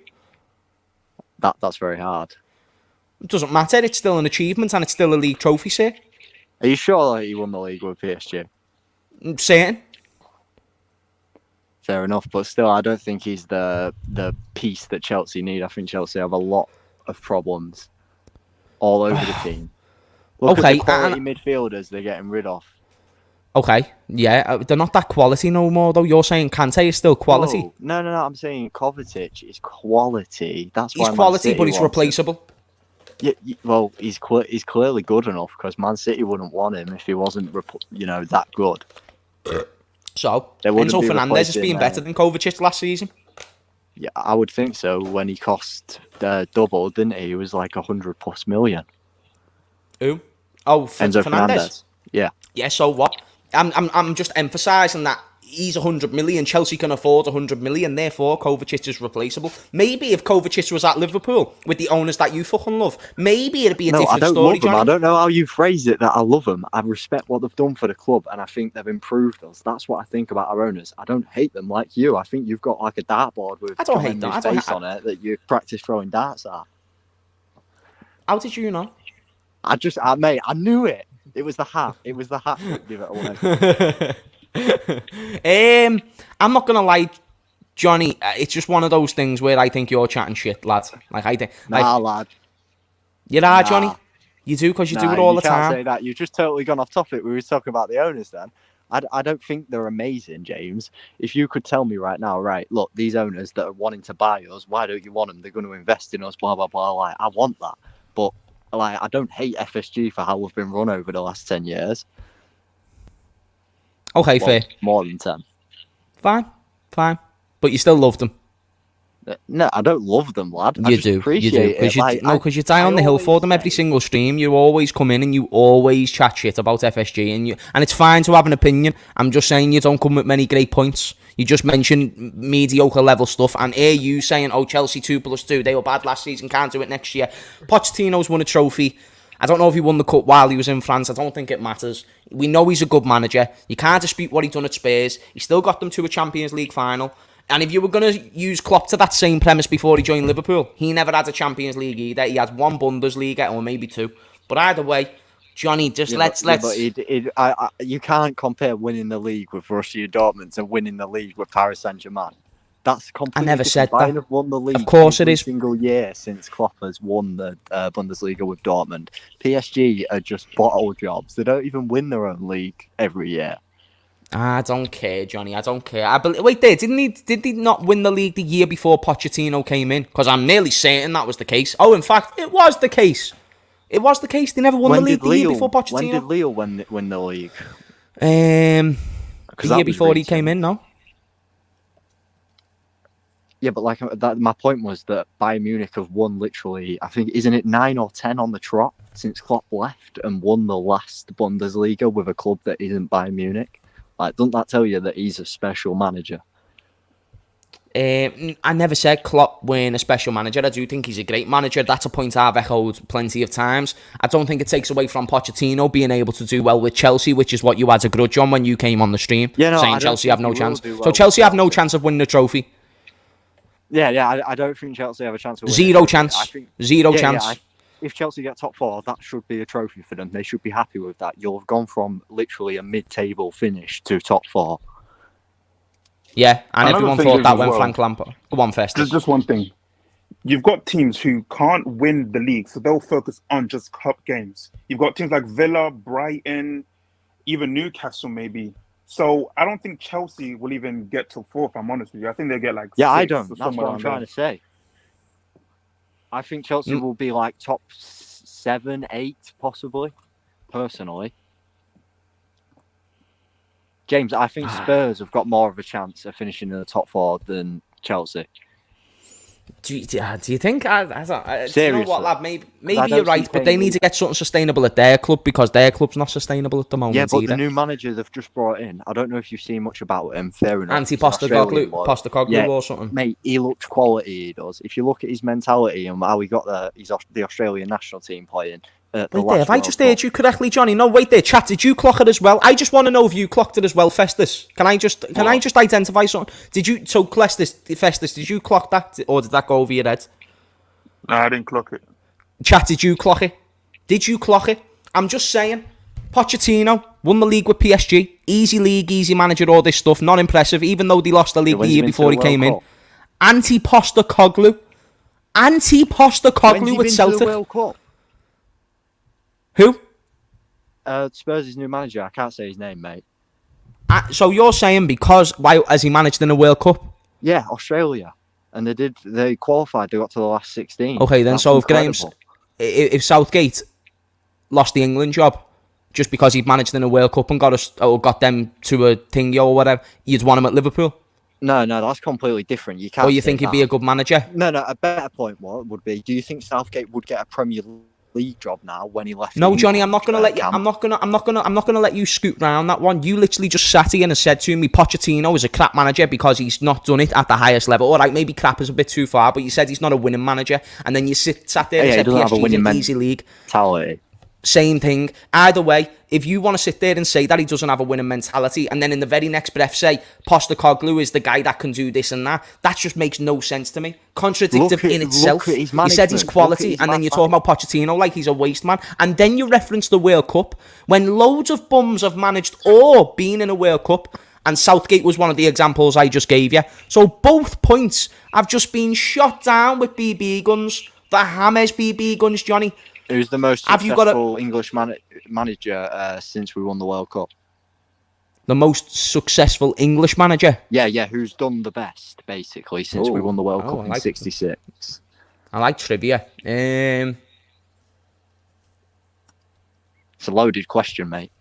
That's very hard.
It doesn't matter, it's still an achievement, and it's still a league trophy, sir.
Are you sure that he won the league with PSG?
Certain.
Fair enough, but still, I don't think he's the piece that Chelsea need. I think Chelsea have a lot of problems all over the team. Look at the quality midfielders they're getting rid of.
Okay, yeah, they're not that quality no more, though. You're saying Kante is still quality.
Oh, no, I'm saying Kovacic is quality. That's why
he's quality, but he's replaceable.
Yeah, well, he's clearly good enough because Man City wouldn't want him if he wasn't, that good.
So, Enzo Fernandez has been better than Kovacic last season.
Yeah, I would think so. When he cost double, didn't he? He was like 100+ million.
Who? Oh,
Enzo Fernandez. Yeah.
Yeah. So what? I'm just emphasising that he's 100 million. Chelsea can afford 100 million. Therefore, Kovacic is replaceable. Maybe if Kovacic was at Liverpool with the owners that you fucking love, maybe it'd be a different story.
I don't love them.
Johnny.
I don't know how you phrase it that I love them. I respect what they've done for the club, and I think they've improved us. That's what I think about our owners. I don't hate them like you. I think you've got like a dartboard with John face on it that you practice throwing darts at.
How did you know?
Mate, I knew it. It was the hat. It was the hat that gave it
away. I'm not gonna lie, Johnny. It's just one of those things where I think you're chatting shit, lad. Like I think.
Lad.
You are, Johnny. You do because you do it all the time.
You can't say that. You've just totally gone off topic. We were talking about the owners then. I don't think they're amazing, James. If you could tell me right now, right, look, these owners that are wanting to buy us, why don't you want them? They're going to invest in us, blah, blah, blah. Like, I want that. But like, I don't hate FSG for how we've been run over the last 10 years.
Okay, fair.
More than 10.
Fine. But you still love them.
No, I don't love them, lad.
You do. Because you die on the hill for them every single stream. You always come in and you always chat shit about FSG, and it's fine to have an opinion. I'm just saying you don't come with many great points. You just mention mediocre level stuff, and here you saying, oh, Chelsea 2+2, they were bad last season, can't do it next year. Pochettino's won a trophy. I don't know if he won the cup while he was in France. I don't think it matters. We know he's a good manager. You can't dispute what he done at Spurs. He still got them to a Champions League final. And if you were going to use Klopp to that same premise before he joined Liverpool, he never had a Champions League either. He had one Bundesliga or maybe two. But either way, Johnny, just
Yeah,
let's.
but you can't compare winning the league with Borussia Dortmund to winning the league with Paris Saint-Germain. That's completely
never
different.
said that.
Bayern have won the league
Of course it
every
is.
single year since Klopp has won the Bundesliga with Dortmund. PSG are just bottle jobs. They don't even win their own league every year.
I don't care, Johnny. I don't care. Wait there, did he not win the league the year before Pochettino came in? Because I'm nearly certain that was the case. Oh, in fact, it was the case. It was the case. They never won the league the year before Pochettino.
When did Lille win the league?
The year before he came in, no?
Yeah, but my point was that Bayern Munich have won literally, I think, isn't it 9 or 10 on the trot since Klopp left and won the last Bundesliga with a club that isn't Bayern Munich? Like, doesn't that tell you that he's a special manager?
I never said Klopp weren't a special manager. I do think he's a great manager. That's a point I've echoed plenty of times. I don't think it takes away from Pochettino being able to do well with Chelsea, which is what you had a grudge on when you came on the stream, saying Chelsea have no chance. So Chelsea have no chance of winning the trophy.
Yeah, I don't think Chelsea have a chance of winning.
Zero chance. Zero chance.
If Chelsea get top 4, that should be a trophy for them. They should be happy with that. You'll have gone from literally a mid-table finish to top 4.
Yeah, and everyone thought that when
well,
Frank Lampard. Go on, Festus.
Just one thing. You've got teams who can't win the league, so they'll focus on just cup games. You've got teams like Villa, Brighton, even Newcastle maybe. So I don't think Chelsea will even get to 4, if I'm honest with you. I think they'll get like 6.
I don't. That's what I'm trying to say. I think Chelsea will be like top 7, 8, possibly, personally. James, I think Spurs have got more of a chance of finishing in the top 4 than Chelsea.
Do you think?
Seriously.
You know what, lad? Maybe you're right, but they need to get something sustainable at their club because their club's not sustainable at the moment.
Yeah, but
either.
the new manager they've just brought in, I don't know if you've seen much about him. Fair enough.
Postecoglou or something.
Mate, he looks quality, he does. If you look at his mentality and how he got the Australian national team playing.
Wait there, have I just heard you correctly, Johnny? No, wait there, chat. Did you clock it as well? I just want to know if you clocked it as well, Festus. Can I just identify something? Festus, did you clock that, or did that go over your head?
No, I didn't clock it.
Chat, did you clock it? Did you clock it? I'm just saying. Pochettino won the league with PSG. Easy league, easy manager, all this stuff. Not impressive, even though they lost the league the year before he came in. Anti-Postecoglou with Celtic. Who?
Spurs' new manager. I can't say his name, mate.
So you're saying why has he managed in a World Cup?
Yeah, Australia. And they qualified, they got to the last 16.
Okay, then,
That's
so
incredible.
if Southgate lost the England job just because he'd managed in a World Cup and got them to a thingy or whatever, you'd want him at Liverpool?
No, that's completely different. You can't.
Or you think he'd be a good manager?
No, a better point would be, do you think Southgate would get a Premier League job now when he left?
No, Johnny, I'm not gonna let you. I'm not gonna let you scoot round that one. You literally just sat here and said to me, Pochettino is a crap manager because he's not done it at the highest level. All right, maybe crap is a bit too far, but you said he's not a winning manager, and then you sat there and said PSG's an easy league.
Mentality.
Same thing. Either way, if you want to sit there and say that he doesn't have a winning mentality, and then in the very next breath say Postecoglou is the guy that can do this and that just makes no sense to me. Contradictive in itself. You said he's quality, and then you're talking about Pochettino like he's a waste man, and then you reference the World Cup when loads of bums have managed or been in a World Cup, and Southgate was one of the examples I just gave you. So both points have just been shot down with BB guns. The Hammers BB guns, Johnny.
Who's the most successful English manager since we won the World Cup?
The most successful English manager?
Yeah, who's done the best, basically, since we won the World Cup in '66.
I like trivia.
It's a loaded question, mate.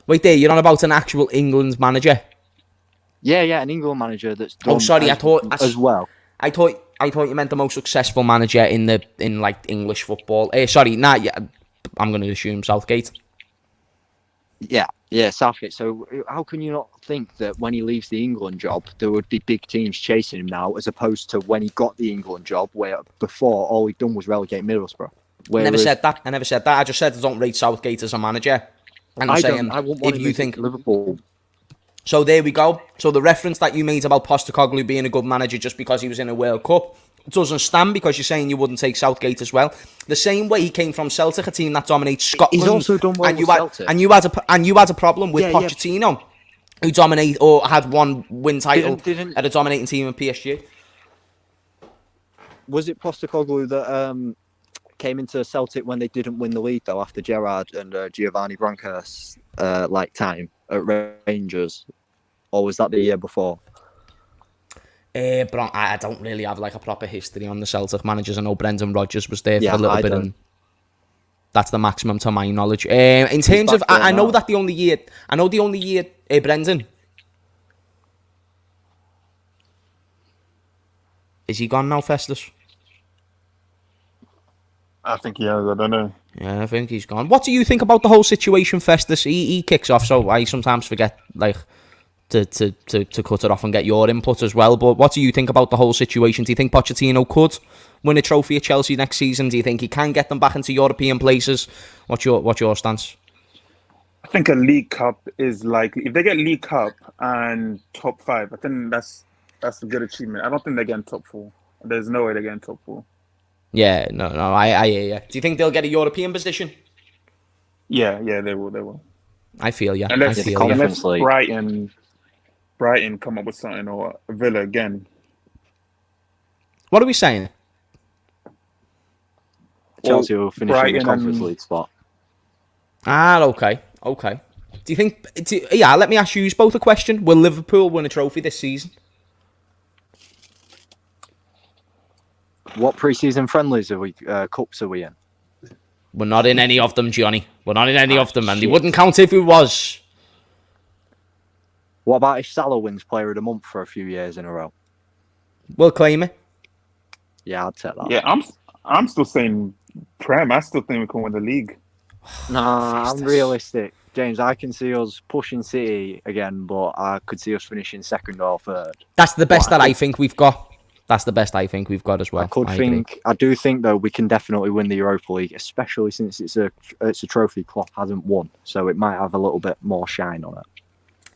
Wait there, you're on about an actual England manager?
Yeah, an England manager that's done as well.
I thought you meant the most successful manager in like English football. I'm going to assume Southgate.
Yeah, Southgate. So how can you not think that when he leaves the England job, there would be big teams chasing him now, as opposed to when he got the England job, where before all he'd done was relegate Middlesbrough?
I never said that. I just said I don't rate Southgate as a manager. And I'm saying, if you think
Liverpool.
So there we go. So the reference that you made about Postecoglou being a good manager just because he was in a World Cup doesn't stand because you're saying you wouldn't take Southgate as well. The same way he came from Celtic, a team that dominates Scotland.
He's also done well with Celtic.
And you had a problem with Pochettino, who had one win title at a dominating team in PSG.
Was it Postecoglou that came into Celtic when they didn't win the league though, after Gerrard and Giovanni Branca's time at Rangers, or was that the year before?
I don't really have like a proper history on the Celtic managers. I know Brendan Rodgers was there for a little bit, and that's the maximum to my knowledge. In terms of, I know that the only year Brendan, is he gone now, Festus?
I think he has. I don't know.
Yeah, I think he's gone. What do you think about the whole situation, Festus? He kicks off, so I sometimes forget to cut it off and get your input as well. But what do you think about the whole situation? Do you think Pochettino could win a trophy at Chelsea next season? Do you think he can get them back into European places? What's your stance?
I think a League Cup is likely. If they get League Cup and top 5, I think that's a good achievement. I don't think they're getting top 4. There's no way they're getting top 4.
Yeah, no, I hear you. Do you think they'll get a European position?
Yeah, they will.
I feel you.
Unless Brighton come up with something, or Villa again.
What are we saying?
Chelsea will finish in the Conference League spot.
Okay. Do you think? Let me ask you both a question. Will Liverpool win a trophy this season?
What pre-season friendlies are we? Cups are we in?
We're not in any of them, Johnny. We're not in any of them, and they wouldn't count if we was.
What about if Salah wins Player of the Month for a few years in a row?
We'll claim it.
Yeah, I'd take that.
Yeah, I'm still saying Prem. I still think we can win the league.
Nah, I'm realistic, James. I can see us pushing City again, but I could see us finishing second or third.
That's the best I think we've got. That's the best I think we've got as well.
I do think though we can definitely win the Europa League, especially since it's a trophy Klopp hasn't won, so it might have a little bit more shine on it.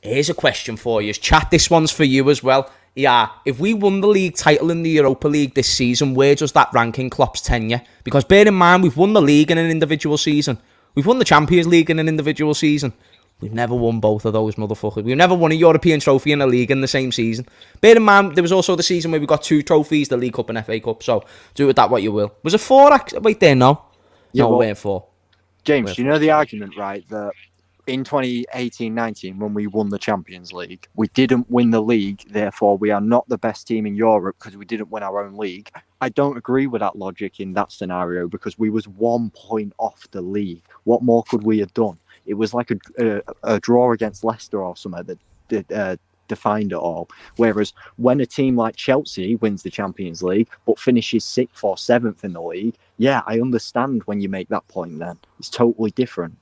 Here's a question for you. Chat, this one's for you as well. Yeah, if we won the league title in the Europa League this season, where does that rank in Klopp's tenure? Because bear in mind, we've won the league in an individual season. We've won the Champions League in an individual season. We've never won both of those motherfuckers. We've never won a European trophy and a league in the same season. Bear in mind, there was also the season where we got 2 trophies, the League Cup and FA Cup. So do with that what you will. Was it 4? Wait there, no?
Yeah,
no, we're 4.
James, do you know the argument, right, that in 2018-19, when we won the Champions League, we didn't win the league, therefore we are not the best team in Europe because we didn't win our own league. I don't agree with that logic in that scenario because we was 1 point off the league. What more could we have done? It was like a draw against Leicester or something that defined it all. Whereas when a team like Chelsea wins the Champions League but finishes 6th or 7th in the league, yeah, I understand when you make that point then. It's totally different.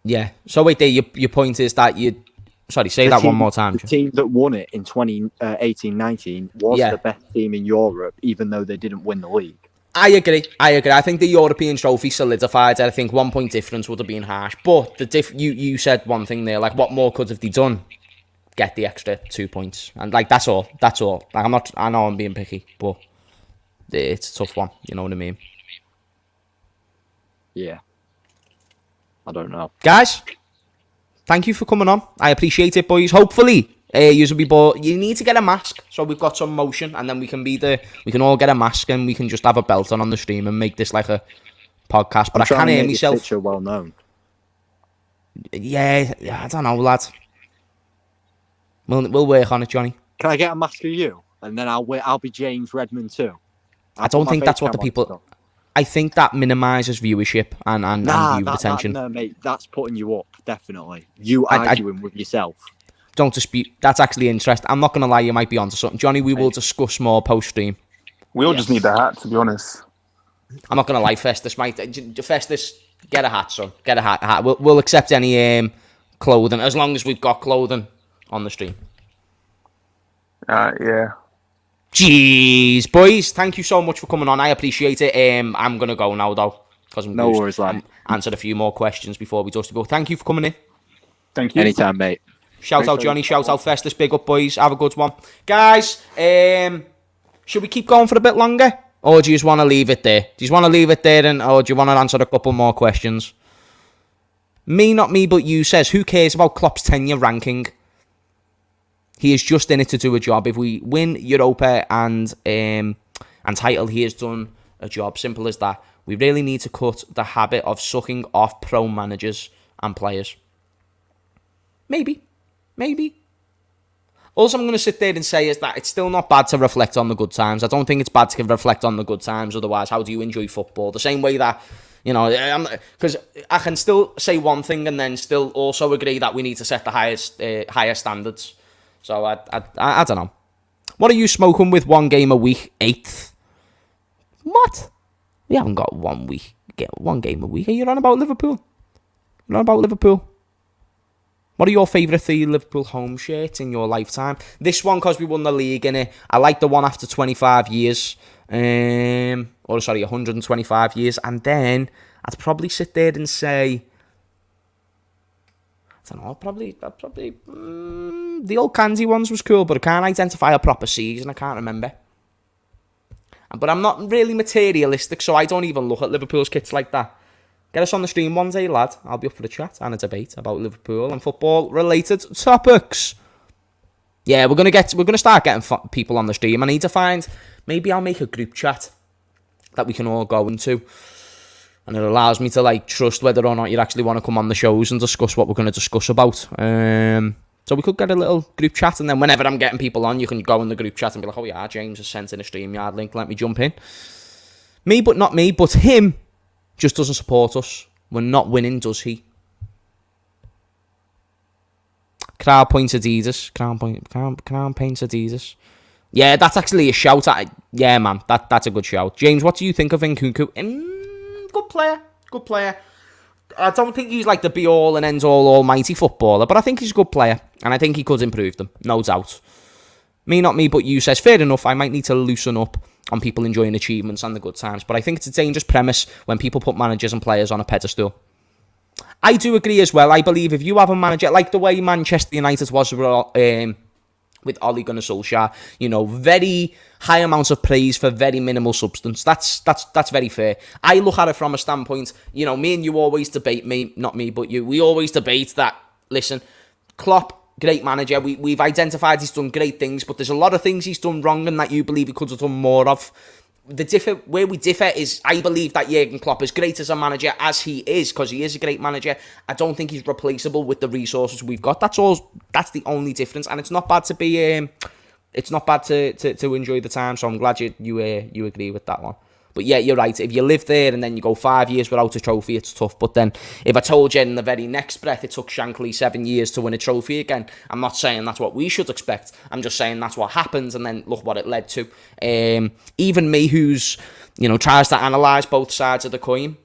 Yeah. So wait there, your point is that you... Sorry, say that one more time.
The team that won it in 2018-19 was the best team in Europe, even though they didn't win the league.
I agree. I think the European trophy solidified. I think 1 point difference would have been harsh. But you said one thing there, like what more could have they done? Get the extra 2 points. And like that's all. Like I know I'm being picky, but it's a tough one. You know what I mean?
Yeah. I don't know.
Guys, thank you for coming on. I appreciate it, boys. Hopefully, you will be bored. You need to get a mask so we've got some motion, and then we can all get a mask and we can just have a belt on the stream and make this like a podcast. But I can't hear myself.
Picture well known.
Yeah, I don't know, lad. We'll work on it, Johnny.
Can I get a mask of you, and then I'll be James Redmond too?
I don't think that's what the people. I think that minimises viewership and viewer attention.
No, mate, that's putting you up, definitely. You arguing with yourself.
Don't dispute. That's actually interesting. I'm not going to lie, you might be onto something. Johnny, we will discuss more post-stream.
We all just need a hat, to be honest.
I'm not going to lie, Festus, mate. Festus, get a hat, son. Get a hat. We'll accept any clothing, as long as we've got clothing on the stream.
Yeah.
Jeez, boys, thank you so much for coming on. I appreciate it. I'm going to go now, though. Because
no worries, lad.
Answered a few more questions before we dust it. But thank you for coming in.
Thank you.
Anytime, mate.
Shout out Johnny, shout out Festus, big up boys, have a good one. Guys, Should we keep going for a bit longer? Or do you just want to leave it there? Do you just want to leave it there, or do you want to answer a couple more questions? Me, not me, but you says, who cares about Klopp's tenure ranking? He is just in it to do a job. If we win Europa and title, he has done a job. Simple as that. We really need to cut the habit of sucking off pro managers and players. Maybe. Also, I'm going to sit there and say is that it's still not bad to reflect on the good times. I don't think it's bad to reflect on the good times. Otherwise, how do you enjoy football? The same way that, because I can still say one thing and then still also agree that we need to set the higher standards. So I don't know. What are you smoking with 1 game a week? 8th? What? We haven't got 1 week. Get 1 game a week. Are you on about Liverpool? You're on about Liverpool? What are your favourite 3 Liverpool home shirts in your lifetime? This one, because we won the league, innit? I like the one after 25 years. 125 years. And then I'd probably sit there and say, I don't know, probably the old Candy ones was cool, but I can't identify a proper season. I can't remember. But I'm not really materialistic, so I don't even look at Liverpool's kits like that. Get us on the stream one day, lad. I'll be up for a chat and a debate about Liverpool and football-related topics. Yeah, we're gonna start getting people on the stream. I need to find, maybe I'll make a group chat that we can all go into, and it allows me to trust whether or not you actually want to come on the shows and discuss what we're going to discuss about. So we could get a little group chat, and then whenever I'm getting people on, you can go in the group chat and be like, oh yeah, James has sent in a StreamYard link, let me jump in. Me, but not me, but him just doesn't support us. We're not winning, does he? Crown points Adidas. Crown paints Adidas. Yeah, that's actually a shout. Yeah, man, that's a good shout. James, what do you think of Nkunku? Good player. I don't think he's like the be-all and end-all almighty footballer, but I think he's a good player, and I think he could improve them, no doubt. Me, not me, but you says, fair enough, I might need to loosen up on people enjoying achievements and the good times, but I think it's a dangerous premise when people put managers and players on a pedestal. I do agree as well. I believe if you have a manager, like the way Manchester United was with Ole Gunnar Solskjaer, very high amounts of praise for very minimal substance. That's very fair. I look at it from a standpoint, me and you always debate, not me, but you, we always debate that, listen, Klopp, great manager, we've identified he's done great things, but there's a lot of things he's done wrong and that you believe he could have done more of. Where we differ is, I believe that Jurgen Klopp, as great as a manager as he is, because he is a great manager, I don't think he's replaceable with the resources we've got. That's the only difference, and it's not bad to be. It's not bad to enjoy the time. So I'm glad you agree with that one. But yeah, you're right. If you live there and then you go 5 years without a trophy, it's tough. But then if I told you in the very next breath it took Shankly 7 years to win a trophy again, I'm not saying that's what we should expect. I'm just saying that's what happens, and then look what it led to. Even me, who's tries to analyse both sides of the coin,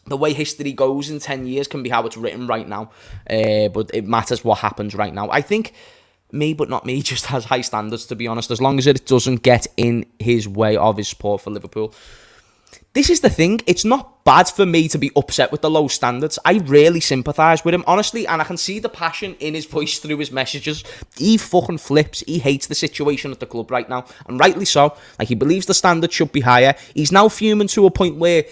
the way history goes in 10 years can be how it's written right now. But it matters what happens right now. I think me, but not me, just has high standards, to be honest, as long as it doesn't get in his way of his support for Liverpool. This is the thing, it's not bad for me to be upset with the low standards. I really sympathise with him, honestly, and I can see the passion in his voice through his messages. He fucking flips. He hates the situation at the club right now, and rightly so. He believes the standard should be higher. He's now fuming to a point where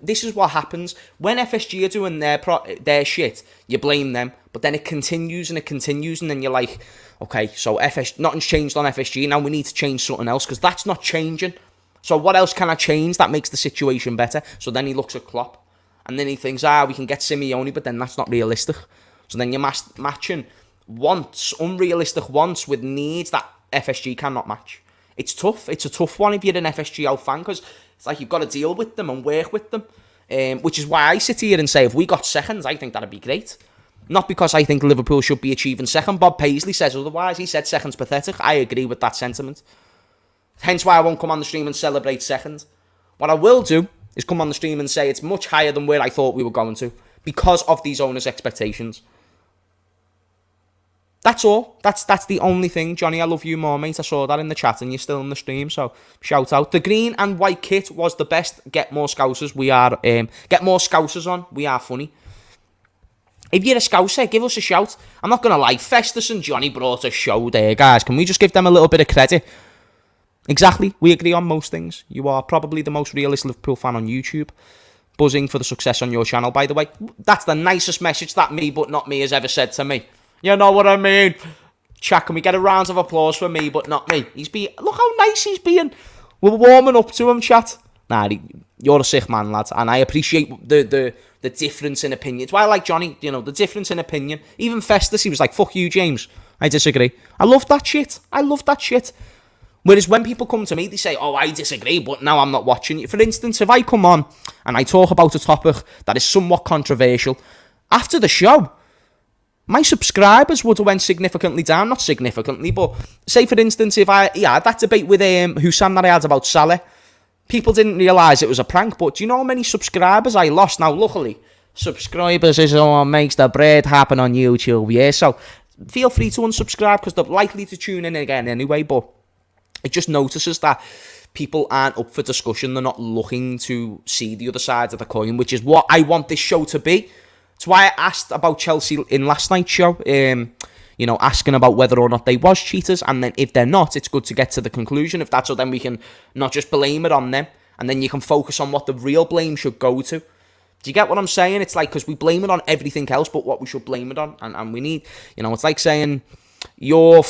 this is what happens when FSG are doing their shit. You blame them, but then it continues, and then you're like, okay, so nothing's changed on FSG. Now we need to change something else, because that's not changing. So what else can I change that makes the situation better? So then he looks at Klopp, and then he thinks, we can get Simeone, but then that's not realistic. So then you're matching unrealistic wants with needs that FSG cannot match. It's tough. It's a tough one if you're an FSG out fan, because it's like you've got to deal with them and work with them. Which is why I sit here and say, if we got seconds, I think that'd be great. Not because I think Liverpool should be achieving second. Bob Paisley says otherwise. He said second's pathetic. I agree with that sentiment. Hence why I won't come on the stream and celebrate second. What I will do is come on the stream and say it's much higher than where I thought we were going to, because of these owners' expectations. That's all. That's the only thing. Johnny, I love you more, mate. I saw that in the chat and you're still in the stream, so shout out. The green and white kit was the best. Get more Scousers. Get more Scousers on. We are funny. If you're a Scouser, give us a shout. I'm not going to lie. Festus and Johnny brought a show there, guys. Can we just give them a little bit of credit? Exactly. We agree on most things. You are probably the most realist Liverpool fan on YouTube. Buzzing for the success on your channel, by the way. That's the nicest message that me, but not me, has ever said to me. You know what I mean? Chat, can we get a round of applause for me, but not me? Look how nice he's being. We're warming up to him, chat. Nah, you're a sick man, lad. And I appreciate the difference in opinion. It's why I like Johnny, you know, the difference in opinion. Even Festus, he was like, fuck you, James. I disagree. I love that shit. Whereas when people come to me, they say, oh, I disagree, but now I'm not watching you. For instance, if I come on and I talk about a topic that is somewhat controversial, after the show, my subscribers would have went significantly down. Not significantly, but say, for instance, if I had that debate with Hussam that I had about Salah, people didn't realise it was a prank, but do you know how many subscribers I lost? Now, luckily, subscribers is what makes the bread happen on YouTube, yeah? So feel free to unsubscribe because they're likely to tune in again anyway, but it just notices that people aren't up for discussion. They're not looking to see the other side of the coin, which is what I want this show to be. It's why I asked about Chelsea in last night's show, you know, asking about whether or not they was cheaters, and then if they're not, it's good to get to the conclusion. If that's so, then we can not just blame it on them, and then you can focus on what the real blame should go to. Do you get what I'm saying? It's like, because we blame it on everything else but what we should blame it on, and we need, you know, it's like saying you're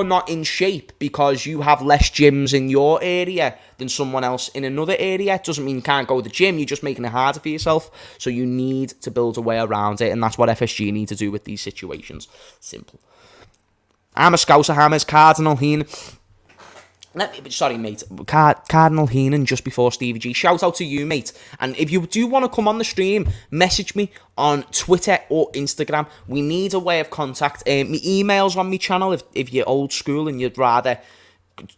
not in shape because you have less gyms in your area than someone else in another area. It doesn't mean you can't go to the gym. You're just making it harder for yourself. So you need to build a way around it, and that's what FSG need to do with these situations. Simple. I'm a Scouser, Hammers, Cardinal Heen. Sorry, mate. Cardinal Heenan just before Stevie G. Shout out to you, mate. And if you do want to come on the stream, message me on Twitter or Instagram. We need a way of contact. My email's on my channel if you're old school and you'd rather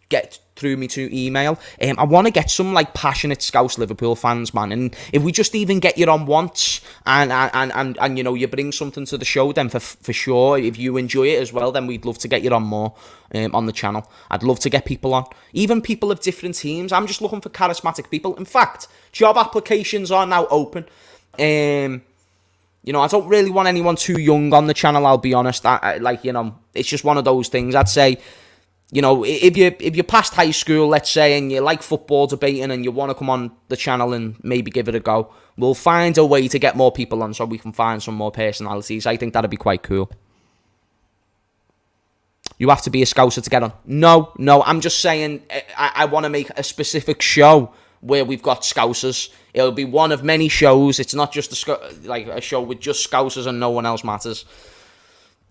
get through me to email. I want to get some like passionate Scouse Liverpool fans, man. And if we just even get you on once and you know, you bring something to the show, then for sure, if you enjoy it as well, then we'd love to get you on more on the channel. I'd love to get people on, even people of different teams. I'm just looking for charismatic people. In fact, job applications are now open. You know, I don't really want anyone too young on the channel, I'll be honest. Like, you know, it's just one of those things. I'd say, you know, if you're past high school, let's say, and you like football debating and you want to come on the channel and maybe give it a go, we'll find a way to get more people on so we can find some more personalities. I think that'd be quite cool. You have to be a Scouser to get on. No, I'm just saying I want to make a specific show where we've got Scousers. It'll be one of many shows. It's not just a show with just Scousers and no one else matters.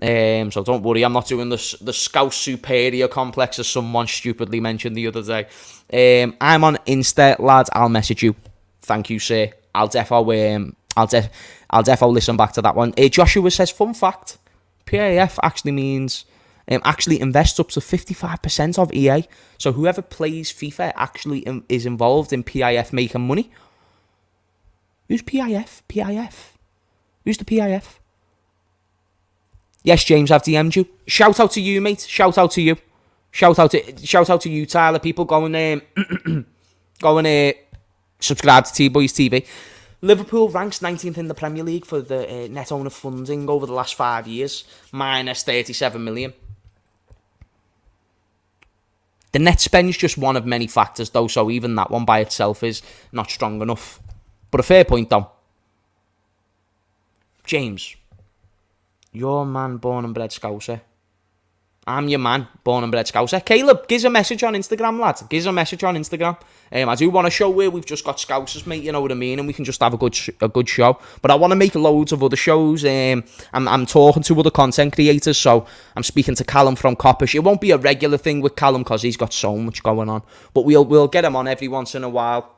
So don't worry, I'm not doing the Scouse superior complex as someone stupidly mentioned the other day. I'm on Insta, lads. I'll message you. Thank you, sir. I'll defo listen back to that one. Joshua says, fun fact: PAF actually means actually invests up to 55% of EA. So whoever plays FIFA actually is involved in PIF making money. Who's PIF? Who's the PIF? Yes, James, I've DM'd you. Shout out to you, mate. Shout out to you. Shout out to you, Tyler. People go and subscribe to T-Boys TV. Liverpool ranks 19th in the Premier League for the net owner funding over the last 5 years, minus 37 million. The net spend's just one of many factors, though, so even that one by itself is not strong enough. But a fair point, though. James, you're a man born and bred Scouser. I'm your man, born and bred Scouser. Caleb, give us a message on Instagram, lad. Give us a message on Instagram. I do want a show where we've just got Scousers, mate, you know what I mean? And we can just have a good show. But I want to make loads of other shows. I'm talking to other content creators, so I'm speaking to Callum from Coppish. It won't be a regular thing with Callum because he's got so much going on. But we'll get him on every once in a while.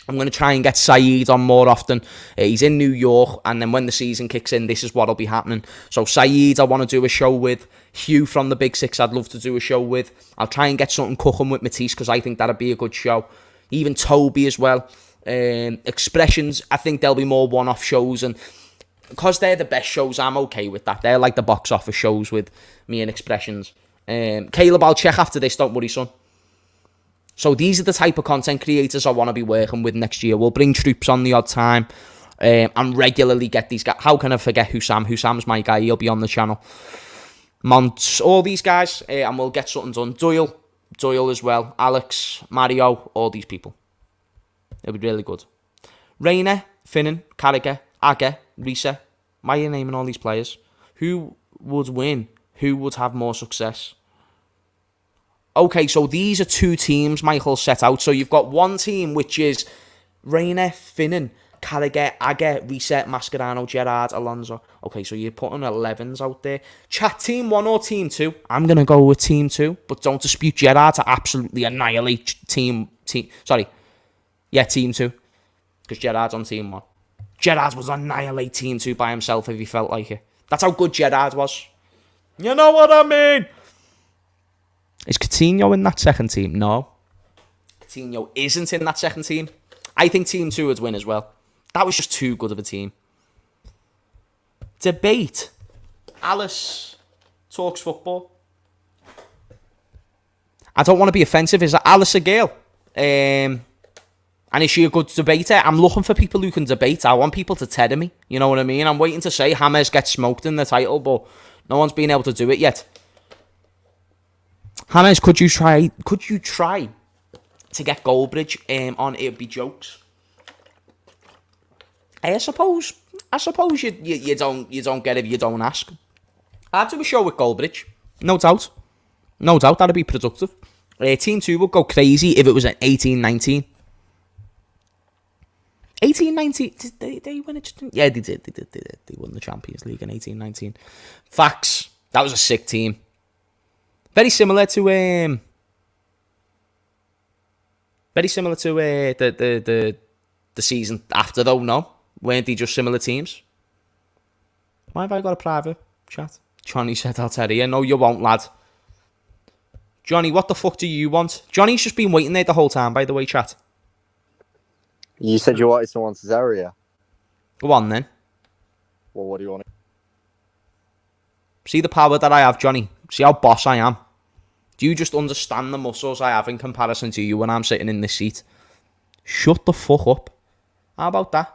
I'm going to try and get Saeed on more often. He's in New York, and then when the season kicks in, this is what'll be happening. So Saeed, I want to do a show with. Hugh from the Big Six, I'd love to do a show with. I'll try and get something cooking with Matisse, because I think that'd be a good show. Even Toby as well. Expressions, I think there'll be more one-off shows, and because they're the best shows, I'm okay with that. They're like the box office shows with me and Expressions. Caleb, I'll check after this, don't worry, son. So these are the type of content creators I want to be working with next year. We'll bring troops on the odd time and regularly get these guys. How can I forget Hussam? Hussam's my guy. He'll be on the channel. Monts, all these guys, and we'll get something done. Doyle as well, Alex, Mario, all these people. It'll be really good. Rayner, Finnan, Carragher, Agger, Risa. Why are you naming all these players? Who would win? Who would have more success? Okay, so these are two teams Michael set out. So you've got one team which is Rayner, Finnan, Carragher, Agger, Reset, Mascherano, Gerrard, Alonso. Okay, so you're putting 11s out there. Chat, team 1 or team 2? I'm going to go with team 2, but don't dispute Gerrard to absolutely annihilate team 2. Because Gerrard's on team 1. Gerrard was annihilate team 2 by himself if he felt like it. That's how good Gerrard was. You know what I mean? Is Coutinho in that second team? No. Coutinho isn't in that second team. I think team 2 would win as well. That was just too good of a team. Debate. Alice talks football. I don't want to be offensive. Is Alice a girl? And is she a good debater? I'm looking for people who can debate. I want people to tether me. You know what I mean? I'm waiting to say Hammers gets smoked in the title, but no one's been able to do it yet. Hammers, could you try to get Goldbridge on It'd Be Jokes? I suppose you don't get if you don't ask. I'd do a show with Goldbridge. No doubt, that'd be productive. Team 2 would go crazy if it was at 18-19. 18-19, did they win it? Yeah, they did. They won the Champions League in 18-19. Facts. That was a sick team. Very similar to the season after though. No, weren't they just similar teams? Why have I got a private chat? Johnny said I'll tell you. No, you won't, lad. Johnny, what the fuck do you want? Johnny's just been waiting there the whole time, by the way, chat.
You said you wanted someone to Cesaria.
Go on then.
Well, what do you want?
See the power that I have, Johnny. See how boss I am. Do you just understand the muscles I have in comparison to you when I'm sitting in this seat? Shut the fuck up. How about that?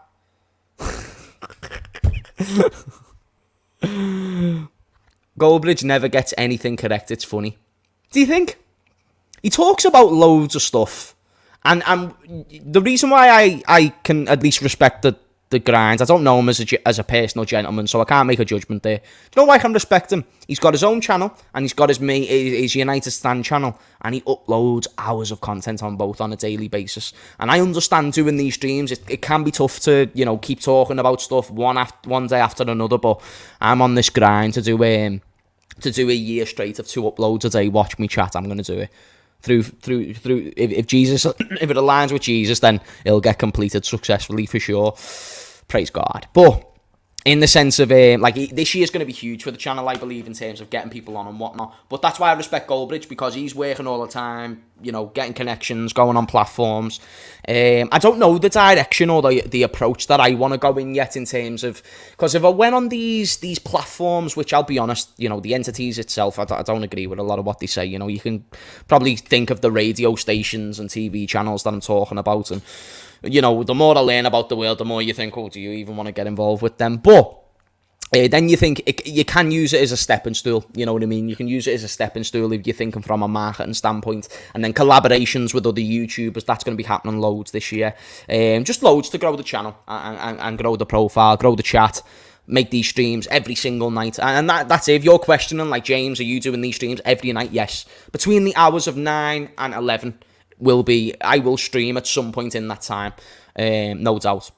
Goldbridge never gets anything correct. It's funny. Do you think? He talks about loads of stuff. And the reason why I can at least respect the grind, I don't know him as a personal gentleman, so I can't make a judgment there. Do you know why I can respect him? He's got his own channel, and he's got his United Stand channel, and he uploads hours of content on both on a daily basis. And I understand doing these streams, it can be tough to, keep talking about stuff one day after another, but I'm on this grind to do a year straight of 2 uploads a day. Watch me chat, I'm going to do it. Through if Jesus, if it aligns with Jesus, then it'll get completed successfully for sure. Praise God. But in the sense of this year's going to be huge for the channel, I believe, in terms of getting people on and whatnot. But that's why I respect Goldbridge, because he's working all the time, getting connections, going on platforms. I don't know the direction or the approach that I want to go in yet, in terms of, because if I went on these platforms, which I'll be honest, the entities itself, I don't agree with a lot of what they say. You can probably think of the radio stations and TV channels that I'm talking about, and the more I learn about the world, the more you think, oh, do you even want to get involved with them? But then you think you can use it as a stepping stool. You know what I mean? You can use it as a stepping stool if you're thinking from a marketing standpoint. And then collaborations with other YouTubers, that's going to be happening loads this year. Just loads to grow the channel and grow the profile, grow the chat, make these streams every single night. And that's it. If you're questioning, like, James, are you doing these streams every night? Yes. Between the hours of 9 and 11. I will stream at some point in that time, no doubt.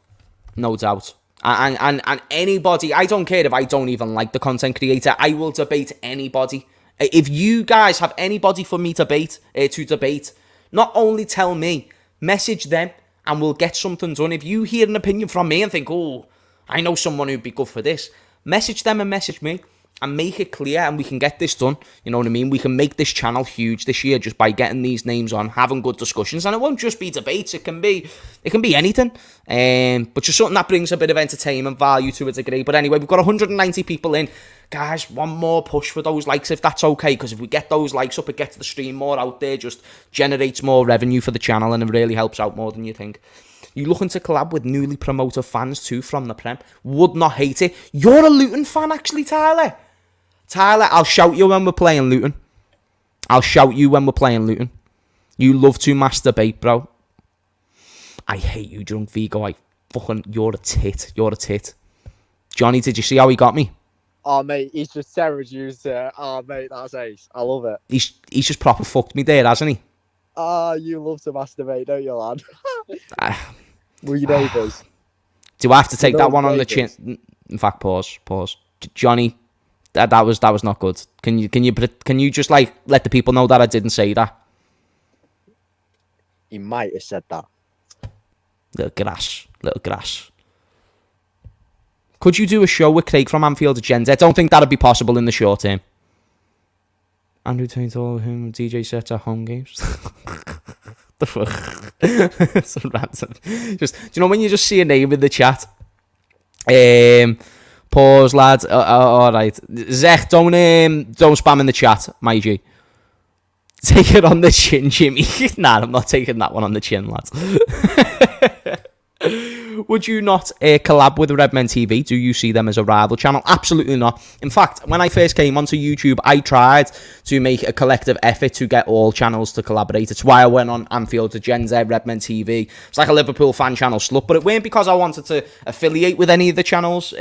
And anybody, I don't care if I don't even like the content creator, I will debate anybody. If you guys have anybody for me to debate, not only tell me, message them, and we'll get something done. If you hear an opinion from me and think, oh, I know someone who'd be good for this, message them and message me. And make it clear, and we can get this done. You know what I mean? We can make this channel huge this year just by getting these names on, having good discussions, and it won't just be debates. It can be anything. But just something that brings a bit of entertainment value to a degree. But anyway, we've got 190 people in, guys. One more push for those likes, if that's okay. Because if we get those likes up, it gets the stream more out there, just generates more revenue for the channel, and it really helps out more than you think. You looking to collab with newly promoted fans too from the Prem? Would not hate it. You're a Luton fan, actually, Tyler. Tyler, I'll shout you when we're playing Luton. I'll shout you when we're playing Luton. You love to masturbate, bro. I hate you, Drunk Vigo. You're a tit. You're a tit. Johnny, did you see how he got me?
Oh, mate, he's just Sarah's used it. Oh, mate, that's ace. I love it.
He's just proper fucked me there, hasn't he?
Ah, you love to masturbate, don't you, lad?
Ah.
Were you neighbours?
Do I have to take
You
that
know
one on the
neighbours.
chin? In fact, pause. Johnny, that was not good. Can you just like let the people know that I didn't say that?
He might have said that.
Little grass. Could you do a show with Craig from Anfield at Gen Z? I don't think that'd be possible in the short term. Andrew Tate, all of him, DJ sets at home games. The fuck? So random. Just, do you know when you just see a name in the chat? Pause, lad. All right, Zech, don't spam in the chat, my G. Take it on the chin, Jimmy. Nah, I'm not taking that one on the chin, lads. Would you not collab with Redmond TV? Do you see them as a rival channel? Absolutely not. In fact, when I first came onto YouTube, I tried to make a collective effort to get all channels to collaborate. It's why I went on Anfield to Gen Z, Redmond TV. It's like a Liverpool fan channel slut, but it weren't because I wanted to affiliate with any of the channels.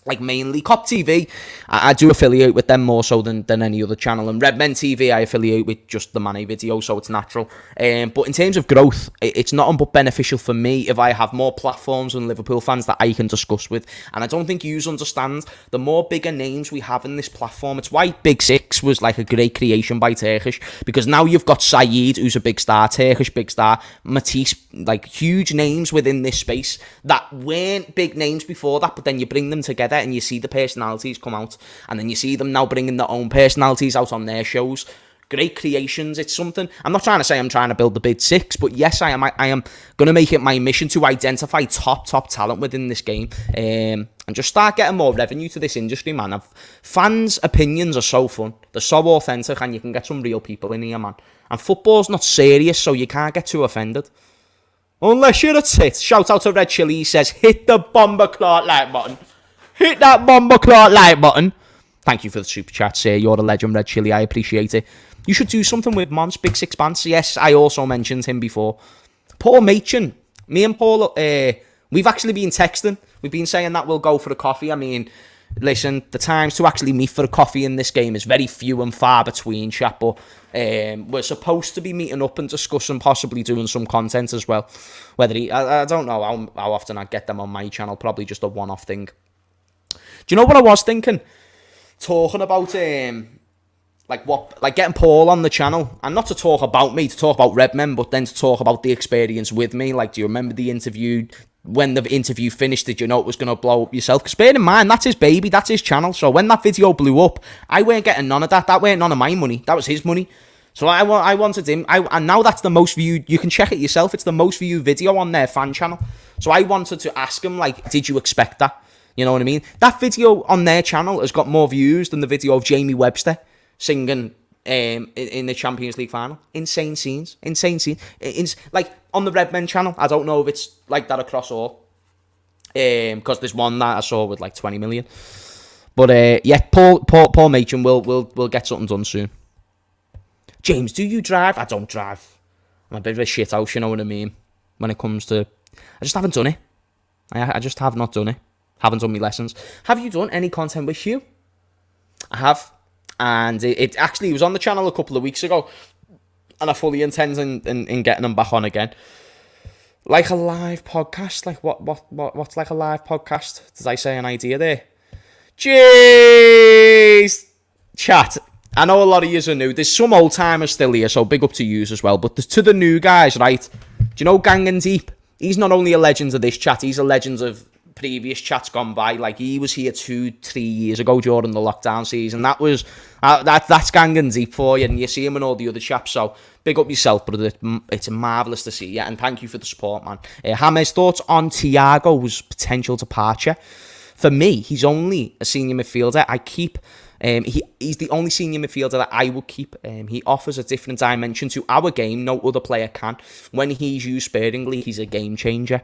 Like mainly Cop TV, I do affiliate with them more so than any other channel, and Redmond TV I affiliate with just the Mane video, so it's natural. But in terms of growth, it's not but beneficial for me if I have more platforms and Liverpool fans that I can discuss with, and I don't think you understand the more bigger names we have in this platform. It's why Big Six was like a great creation by Turkish, because now you've got Saeed, who's a big star, Turkish big star, Matisse, like huge names within this space that weren't big names before that, but then you bring them together and you see the personalities come out, and then you see them now bringing their own personalities out on their shows. Great creations. It's something. I'm not trying to say I'm trying to build the big six, but yes, I am going to make it my mission to identify top talent within this game, and just start getting more revenue to this industry, man. Fans' opinions are so fun. They're so authentic, and you can get some real people in here, man. And football's not serious, so you can't get too offended. Unless you're a tit. Shout out to Red Chili. He says, hit the bomber clot like button. Hit that bomber clot like button. Thank you for the super chat, sir. You're a legend, Red Chili. I appreciate it. You should do something with Mons, Big Six Pants. Yes, I also mentioned him before. Paul Machin. Me and Paul, we've actually been texting. We've been saying that we'll go for a coffee. I mean, listen, the times to actually meet for a coffee in this game is very few and far between, chat. But we're supposed to be meeting up and discussing, possibly doing some content as well. Whether I don't know how often I get them on my channel. Probably just a one-off thing. Do you know what I was thinking? Talking about getting Paul on the channel, and not to talk about me, to talk about Redmond, but then to talk about the experience with me. Like, do you remember the interview? When the interview finished, did you know it was going to blow up yourself? Because bear in mind, that's his baby, that's his channel. So when that video blew up, I weren't getting none of that. That weren't none of my money. That was his money. So I wanted him, and now that's the most viewed. You can check it yourself. It's the most viewed video on their fan channel. So I wanted to ask him, like, did you expect that? You know what I mean? That video on their channel has got more views than the video of Jamie Webster singing in the Champions League final. Insane scenes. Like, on the Redmond channel, I don't know if it's like that across all. Because there's one that I saw with like 20 million. But yeah, Paul Machin will get something done soon. James, do you drive? I don't drive. I'm a bit of a shit house, you know what I mean? When it comes to... I just haven't done it. I just have not done it. Haven't done my lessons. Have you done any content with Hugh? I have. And it actually was on the channel a couple of weeks ago. And I fully intend in getting them back on again. Like a live podcast? Like what's like a live podcast? Did I say an idea there? Jeez! Chat. I know a lot of yous are new. There's some old timers still here, so big up to yous as well. But to the new guys, right? Do you know Gang and Deep? He's not only a legend of this chat, he's a legend of previous chats gone by. Like, he was here 2-3 years ago during the lockdown season. That's Gang and Deep for you, and you see him and all the other chaps. So big up yourself, brother. It's marvellous to see you, and thank you for the support, man. James, thoughts on Thiago's potential departure? For me, he's only a senior midfielder. He's the only senior midfielder that I will keep. He offers a different dimension to our game no other player can. When he's used sparingly, he's a game changer.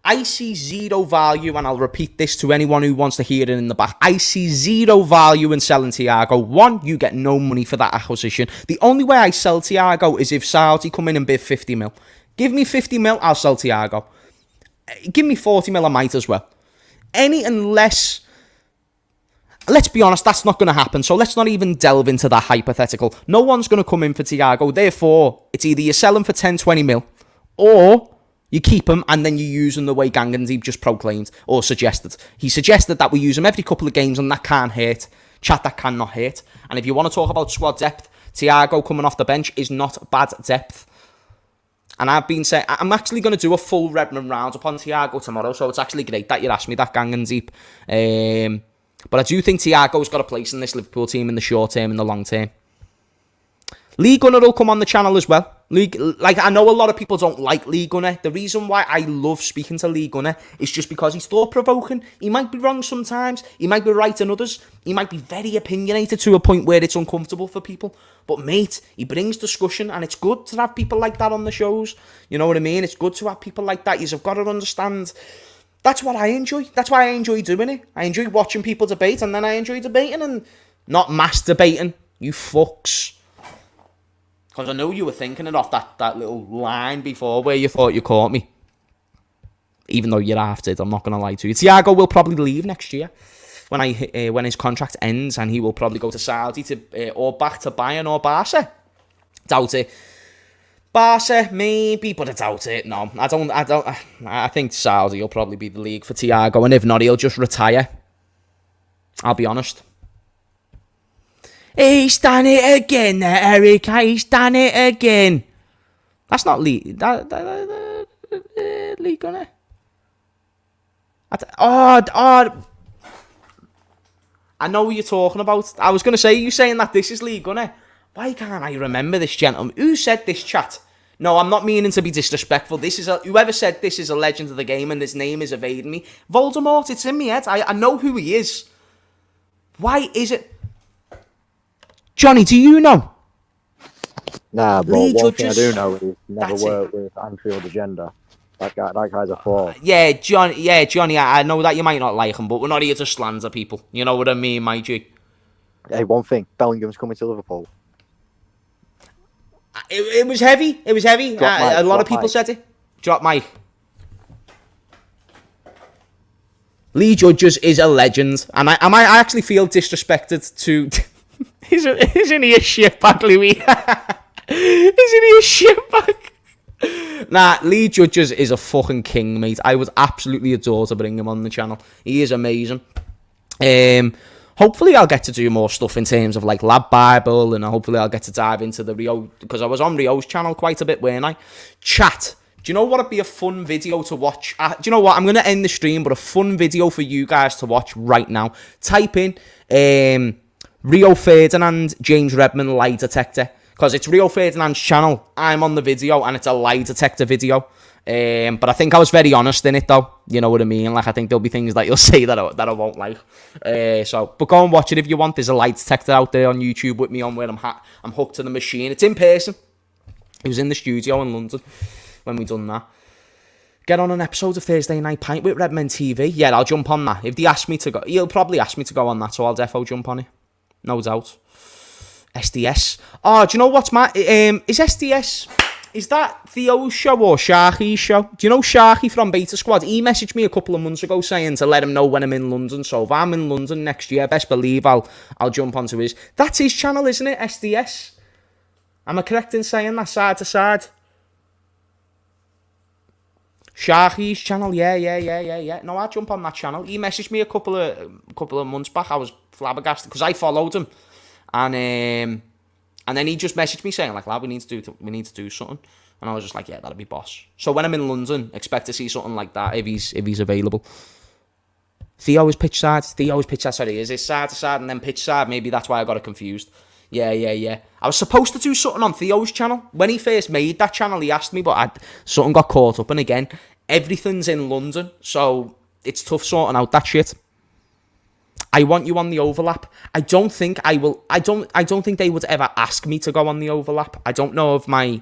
I see zero value, and I'll repeat this to anyone who wants to hear it in the back. I see zero value in selling Thiago. One, you get no money for that acquisition. The only way I sell Thiago is if Saudi come in and bid 50 mil. Give me 50 mil, I'll sell Thiago. Give me 40 mil, I might as well. Unless... Let's be honest, that's not going to happen. So let's not even delve into that hypothetical. No one's going to come in for Thiago. Therefore, it's either you sell him for 10, 20 mil, or you keep him and then you use him the way Gangandeep just proclaimed or suggested. He suggested that we use him every couple of games, and that can't hurt. Chat, that cannot hurt. And if you want to talk about squad depth, Thiago coming off the bench is not bad depth. And I've been saying, I'm actually going to do a full Redmond round upon Thiago tomorrow, so it's actually great that you asked me that, Gangandeep. But I do think Thiago's got a place in this Liverpool team in the short term and the long term. Lee Gunner will come on the channel as well. I know a lot of people don't like Lee Gunner. The reason why I love speaking to Lee Gunner is just because he's thought-provoking. He might be wrong sometimes. He might be right in others. He might be very opinionated to a point where it's uncomfortable for people. But, mate, he brings discussion, and it's good to have people like that on the shows. You know what I mean? It's good to have people like that. You've got to understand. That's what I enjoy. That's why I enjoy doing it. I enjoy watching people debate, and then I enjoy debating and not mass debating. You fucks. Because I know you were thinking it off that little line before where you thought you caught me. Even though you're after it, I'm not going to lie to you. Thiago will probably leave next year when his contract ends, and he will probably go to Saudi or back to Bayern or Barca. Doubt it. Barca, maybe, but I doubt it. No, I don't. I think Saudi will probably be the league for Thiago, and if not, he'll just retire. I'll be honest. He's done it again, Eric. He's done it again. That's not Lee. Lee Gunner. I know what you're talking about. I was going to say, you saying that this is Lee Gunner. Why can't I remember this gentleman? Who said this, chat? No, I'm not meaning to be disrespectful. Whoever said this is a legend of the game and his name is evading me. Voldemort, it's in my head. I know who he is. Why is it... Johnny, do you know?
Nah, but one thing I do know is never worked with Anfield Agenda. That guy's a fraud.
Yeah, Johnny, I know that you might not like him, but we're not here to slander people. You know what I mean, my G?
Hey, one thing, Bellingham's coming to Liverpool.
It was heavy. It was heavy. A lot of people said it. Drop mic. Lee Judges is a legend, and I actually feel disrespected to... Isn't he a shitbag, Louis? Isn't he a shitbag? Nah, Lee Judges is a fucking king, mate. I would absolutely adore to bring him on the channel. He is amazing. Hopefully I'll get to do more stuff in terms of like Lab Bible, and hopefully I'll get to dive into the Rio, because I was on Rio's channel quite a bit, weren't I? Chat. Do you know what would be a fun video to watch? Do you know what? I'm going to end the stream, but a fun video for you guys to watch right now. Type in Rio Ferdinand, James Redmond lie detector, because it's Rio Ferdinand's channel. I'm on the video, and it's a lie detector video. But I think I was very honest in it, though. You know what I mean? Like, I think there'll be things that you'll say that I won't like. But go and watch it if you want. There's a lie detector out there on YouTube with me on where I'm hooked to the machine. It's in person. It was in the studio in London when we done that. Get on an episode of Thursday Night Pint with Redmond TV. Yeah, I'll jump on that. If they ask me to go, he'll probably ask me to go on that, so I'll defo jump on it. No doubt. SDS. Oh, do you know what's my... is SDS... Is that Theo's show or Sharky's show? Do you know Sharky from Beta Squad? He messaged me a couple of months ago saying to let him know when I'm in London. So if I'm in London next year, best believe I'll jump onto his... That's his channel, isn't it? SDS. Am I correct in saying that side to side? Sharky's channel, yeah. No, I'll jump on that channel. He messaged me a couple of months back. I was flabbergasted because I followed him, and then he just messaged me saying like, "Lad, we need to do something," and I was just like, "Yeah, that'd be boss." So when I'm in London, expect to see something like that if he's available. Theo is pitch side. Sorry, is it side to side and then pitch side? Maybe that's why I got it confused. Yeah. I was supposed to do something on Theo's channel. When he first made that channel, he asked me, but something got caught up. And again, everything's in London, so it's tough sorting out that shit. I want you on the overlap. I don't think I will. I don't think they would ever ask me to go on the overlap. I don't know if my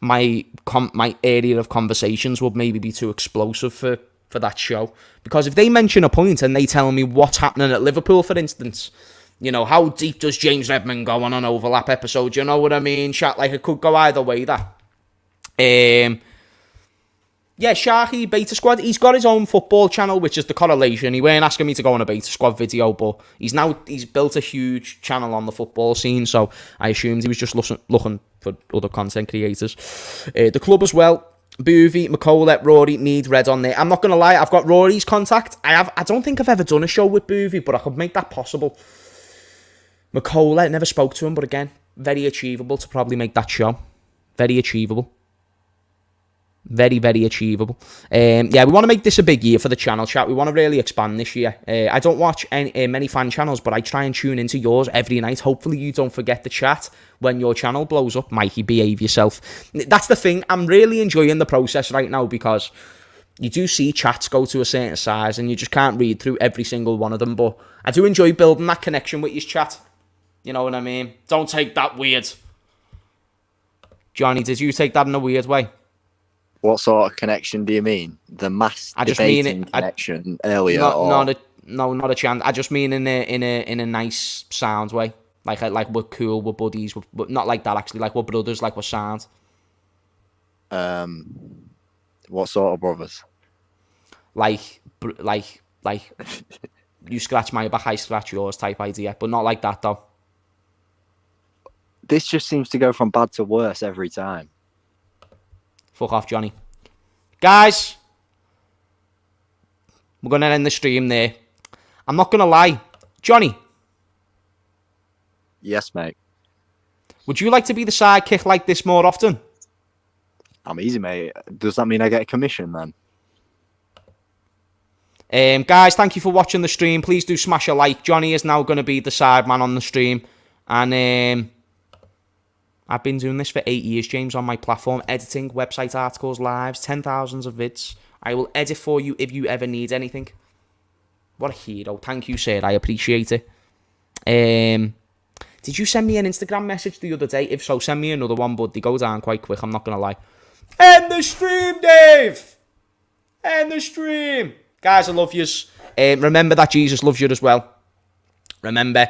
my area of conversations would maybe be too explosive for that show. Because if they mention a point and they tell me what's happening at Liverpool, for instance, you know, how deep does James Redmond go on an overlap episode? You know what I mean? Chat, like, it could go either way, that. Yeah, Sharky, Beta Squad, he's got his own football channel, which is The Correlation. He weren't asking me to go on a Beta Squad video, but he's built a huge channel on the football scene, so I assumed he was just looking for other content creators. The club as well, Boovy, McCullough, Rory, need Red on there. I'm not going to lie, I've got Rory's contact. I don't think I've ever done a show with Boovy, but I could make that possible. McCullough, never spoke to him, but again, very achievable to probably make that show. Very achievable. Very, very achievable. Yeah, we want to make this a big year for the channel, chat. We want to really expand this year. I don't watch many fan channels, but I try and tune into yours every night. Hopefully you don't forget the chat when your channel blows up. Mikey, behave yourself. That's the thing. I'm really enjoying the process right now, because you do see chats go to a certain size and you just can't read through every single one of them. But I do enjoy building that connection with your chat. You know what I mean? Don't take that weird. Johnny, did you take that in a weird way?
What sort of connection do you mean? The mass debating connection earlier?
Not a chance. I just mean in a nice sound way. Like we're cool, we're buddies, but not like that actually. Like we're brothers, like we're sound.
What sort of brothers?
Like you scratch my back, I scratch yours type idea, but not like that though.
This just seems to go from bad to worse every time.
Fuck off, Johnny. Guys, we're going to end the stream there. I'm not going to lie. Johnny.
Yes, mate.
Would you like to be the sidekick like this more often?
I'm easy, mate. Does that mean I get a commission then?
Guys, thank you for watching the stream. Please do smash a like. Johnny is now going to be the side man on the stream. And I've been doing this for 8 years, James, on my platform. Editing, website articles, lives, 10,000s of vids. I will edit for you if you ever need anything. What a hero. Thank you, sir. I appreciate it. Did you send me an Instagram message the other day? If so, send me another one, but they go down quite quick. I'm not going to lie. End the stream, Dave! End the stream! Guys, I love yous. Remember that Jesus loves you as well. Remember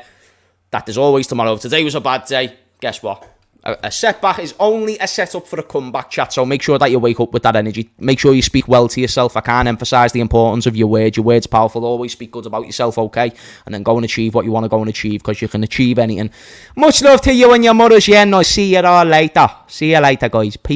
that there's always tomorrow. If today was a bad day, guess what? A setback is only a setup for a comeback, chat. So make sure that you wake up with that energy. Make sure you speak well to yourself. I can't emphasize the importance of your words. Your words are powerful. Always speak good about yourself, okay? And then go and achieve what you want to go and achieve, because you can achieve anything. Much love to you and your mothers, yeah. No, see you all later. See you later, guys. Peace.